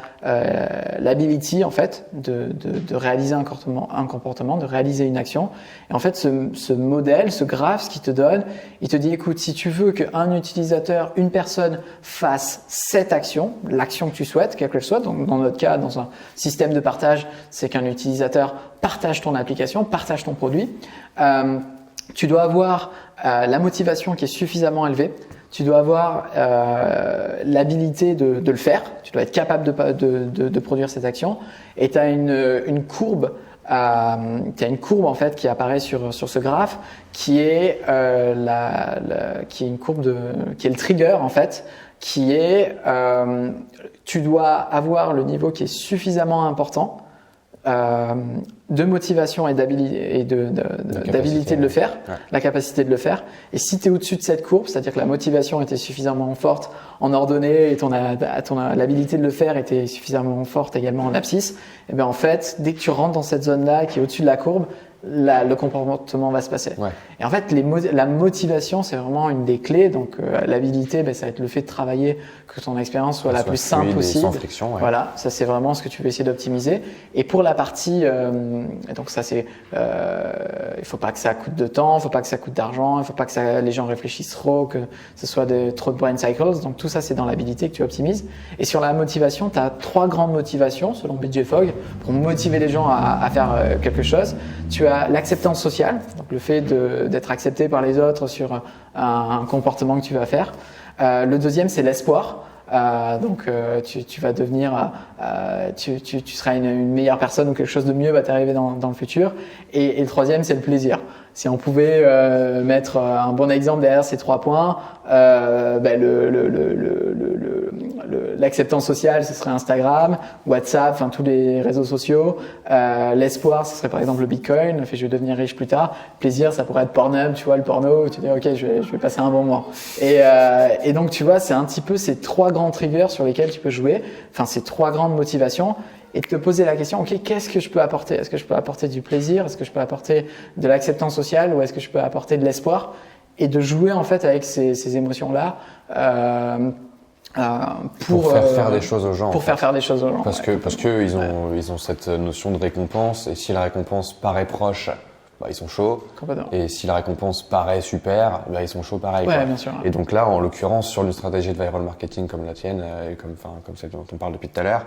l'ability en fait de réaliser un comportement, de réaliser une action. Et en fait, ce modèle, ce graphe, ce qu'il te donne, il te dit écoute, si tu veux qu'un utilisateur, une personne fasse cette action, l'action que tu souhaites, quelle qu'elle soit, donc dans notre cas, dans un système de partage, c'est qu'un utilisateur partage ton application, partage ton produit. Tu dois avoir la motivation qui est suffisamment élevée. Tu dois avoir l'habilité de le faire, tu dois être capable de produire cette action et tu as une courbe en fait qui apparaît sur ce graphe qui est qui est une courbe qui est le trigger en fait qui est tu dois avoir le niveau qui est suffisamment important de motivation et d'habilité de le faire, Ouais. la capacité de le faire. Et si tu es au-dessus de cette courbe, c'est-à-dire que la motivation était suffisamment forte en ordonnée et l'habilité de le faire était suffisamment forte également en abscisse, et bien en fait, dès que tu rentres dans cette zone-là qui est au-dessus de la courbe, le comportement va se passer. Ouais. Et en fait, la motivation, c'est vraiment une des clés. Donc, l'habilité, ça va être le fait de travailler, que ton expérience soit la plus simple fluide et possible. sans friction. Ouais. Voilà, ça c'est vraiment ce que tu veux essayer d'optimiser. Et pour la partie, donc ça c'est, il faut pas que ça coûte de temps, il faut pas que ça coûte d'argent, il faut pas que les gens réfléchissent trop, que ce soit trop de brain cycles. Donc tout ça c'est dans l'habilité que tu optimises. Et sur la motivation, tu as 3 grandes motivations selon BJ Fogg pour motiver les gens à faire quelque chose. Tu as l'acceptance sociale, donc le fait d'être accepté par les autres sur un comportement que tu vas faire. Le deuxième, c'est l'espoir. Tu vas devenir, tu seras une meilleure personne ou quelque chose de mieux va t'arriver dans le futur. Et le troisième, c'est le plaisir. Si on pouvait mettre un bon exemple derrière ces 3 points, l'acceptance sociale, ce serait Instagram, WhatsApp, enfin tous les réseaux sociaux. L'espoir, ce serait par exemple le Bitcoin, le fait je vais devenir riche plus tard. Plaisir, ça pourrait être Pornhub, tu vois, le porno, où tu dis ok, je vais passer un bon mois. Et donc tu vois, c'est un petit peu ces 3 grands triggers sur lesquels tu peux jouer, enfin ces 3 grandes motivations. Et de te poser la question, ok, qu'est-ce que je peux apporter? Est-ce que je peux apporter du plaisir? Est-ce que je peux apporter de l'acceptance sociale? Ou est-ce que je peux apporter de l'espoir? Et de jouer en fait avec ces émotions-là pour faire faire des choses aux gens. Pour faire faire des choses aux gens. Parce que ils ont cette notion de récompense, et si la récompense paraît proche, bah, ils sont chauds. Complètement. Et si la récompense paraît super, bah, ils sont chauds pareil. Ouais, quoi. bien sûr. Et donc là, en l'occurrence, sur une stratégie de viral marketing comme la tienne, et comme celle dont on parle depuis tout à l'heure,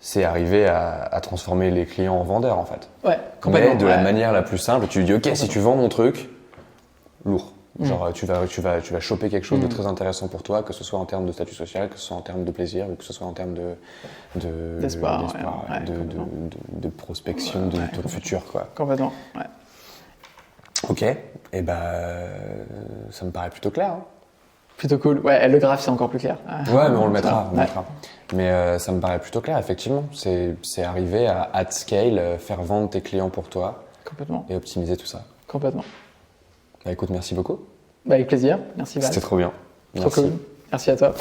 c'est arriver à transformer les clients en vendeurs en fait. Ouais, complètement. Mais de la manière la plus simple, tu lui dis ok, si tu vends mon truc, lourd. Genre tu vas choper quelque chose de très intéressant pour toi, que ce soit en termes de statut social, que ce soit en termes de plaisir, ou que ce soit en termes d'espoir, de prospection de ton futur quoi. Complètement. Ouais. Ok, et ça me paraît plutôt clair. Hein. Plutôt cool. Ouais, le graphe c'est encore plus clair. Ouais, mais on le mettra. Mais ça me paraît plutôt clair, effectivement. C'est arriver à at scale, faire vendre tes clients pour toi. Complètement. Et optimiser tout ça. Complètement. Bah écoute, merci beaucoup. Bah avec plaisir. Merci Val. C'était trop bien. Trop Merci. cool. Merci à toi.